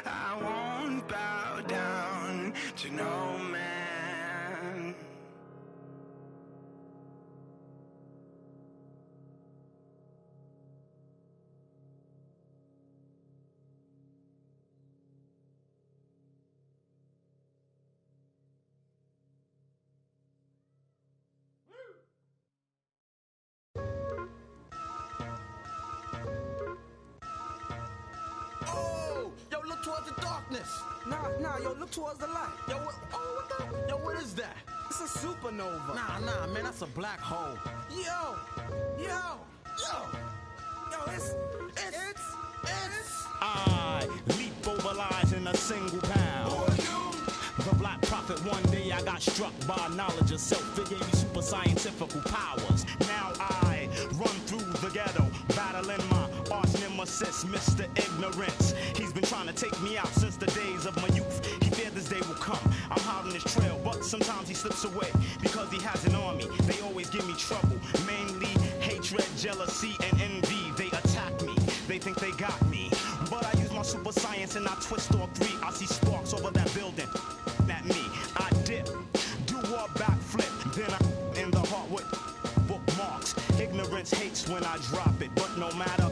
I won't bow down to no man. Oh, yo, look towards the darkness. Nah, yo, look towards the light. Yo, what the? Yo, what is that? It's a supernova. Nah, man, that's a black hole. Yo, it's. I leap over lies in a single pound. The black prophet, one day I got struck by knowledge of self. It gave me super scientific powers. Now I run through the ghetto, battling my arch nemesis, Mr. Ignorance. He's been trying to take me out since the days of my youth. He feared this day will come. I'm hot on his trail, but sometimes he slips away because he has an army. They always give me trouble, mainly hatred, jealousy, and envy. They attack me. They think they got me, but I use my super science and I twist all three. I see sparks over that building. At me, I dip, do a backflip, then I in the heart with bookmarks. Ignorance hates when I drop it, but no matter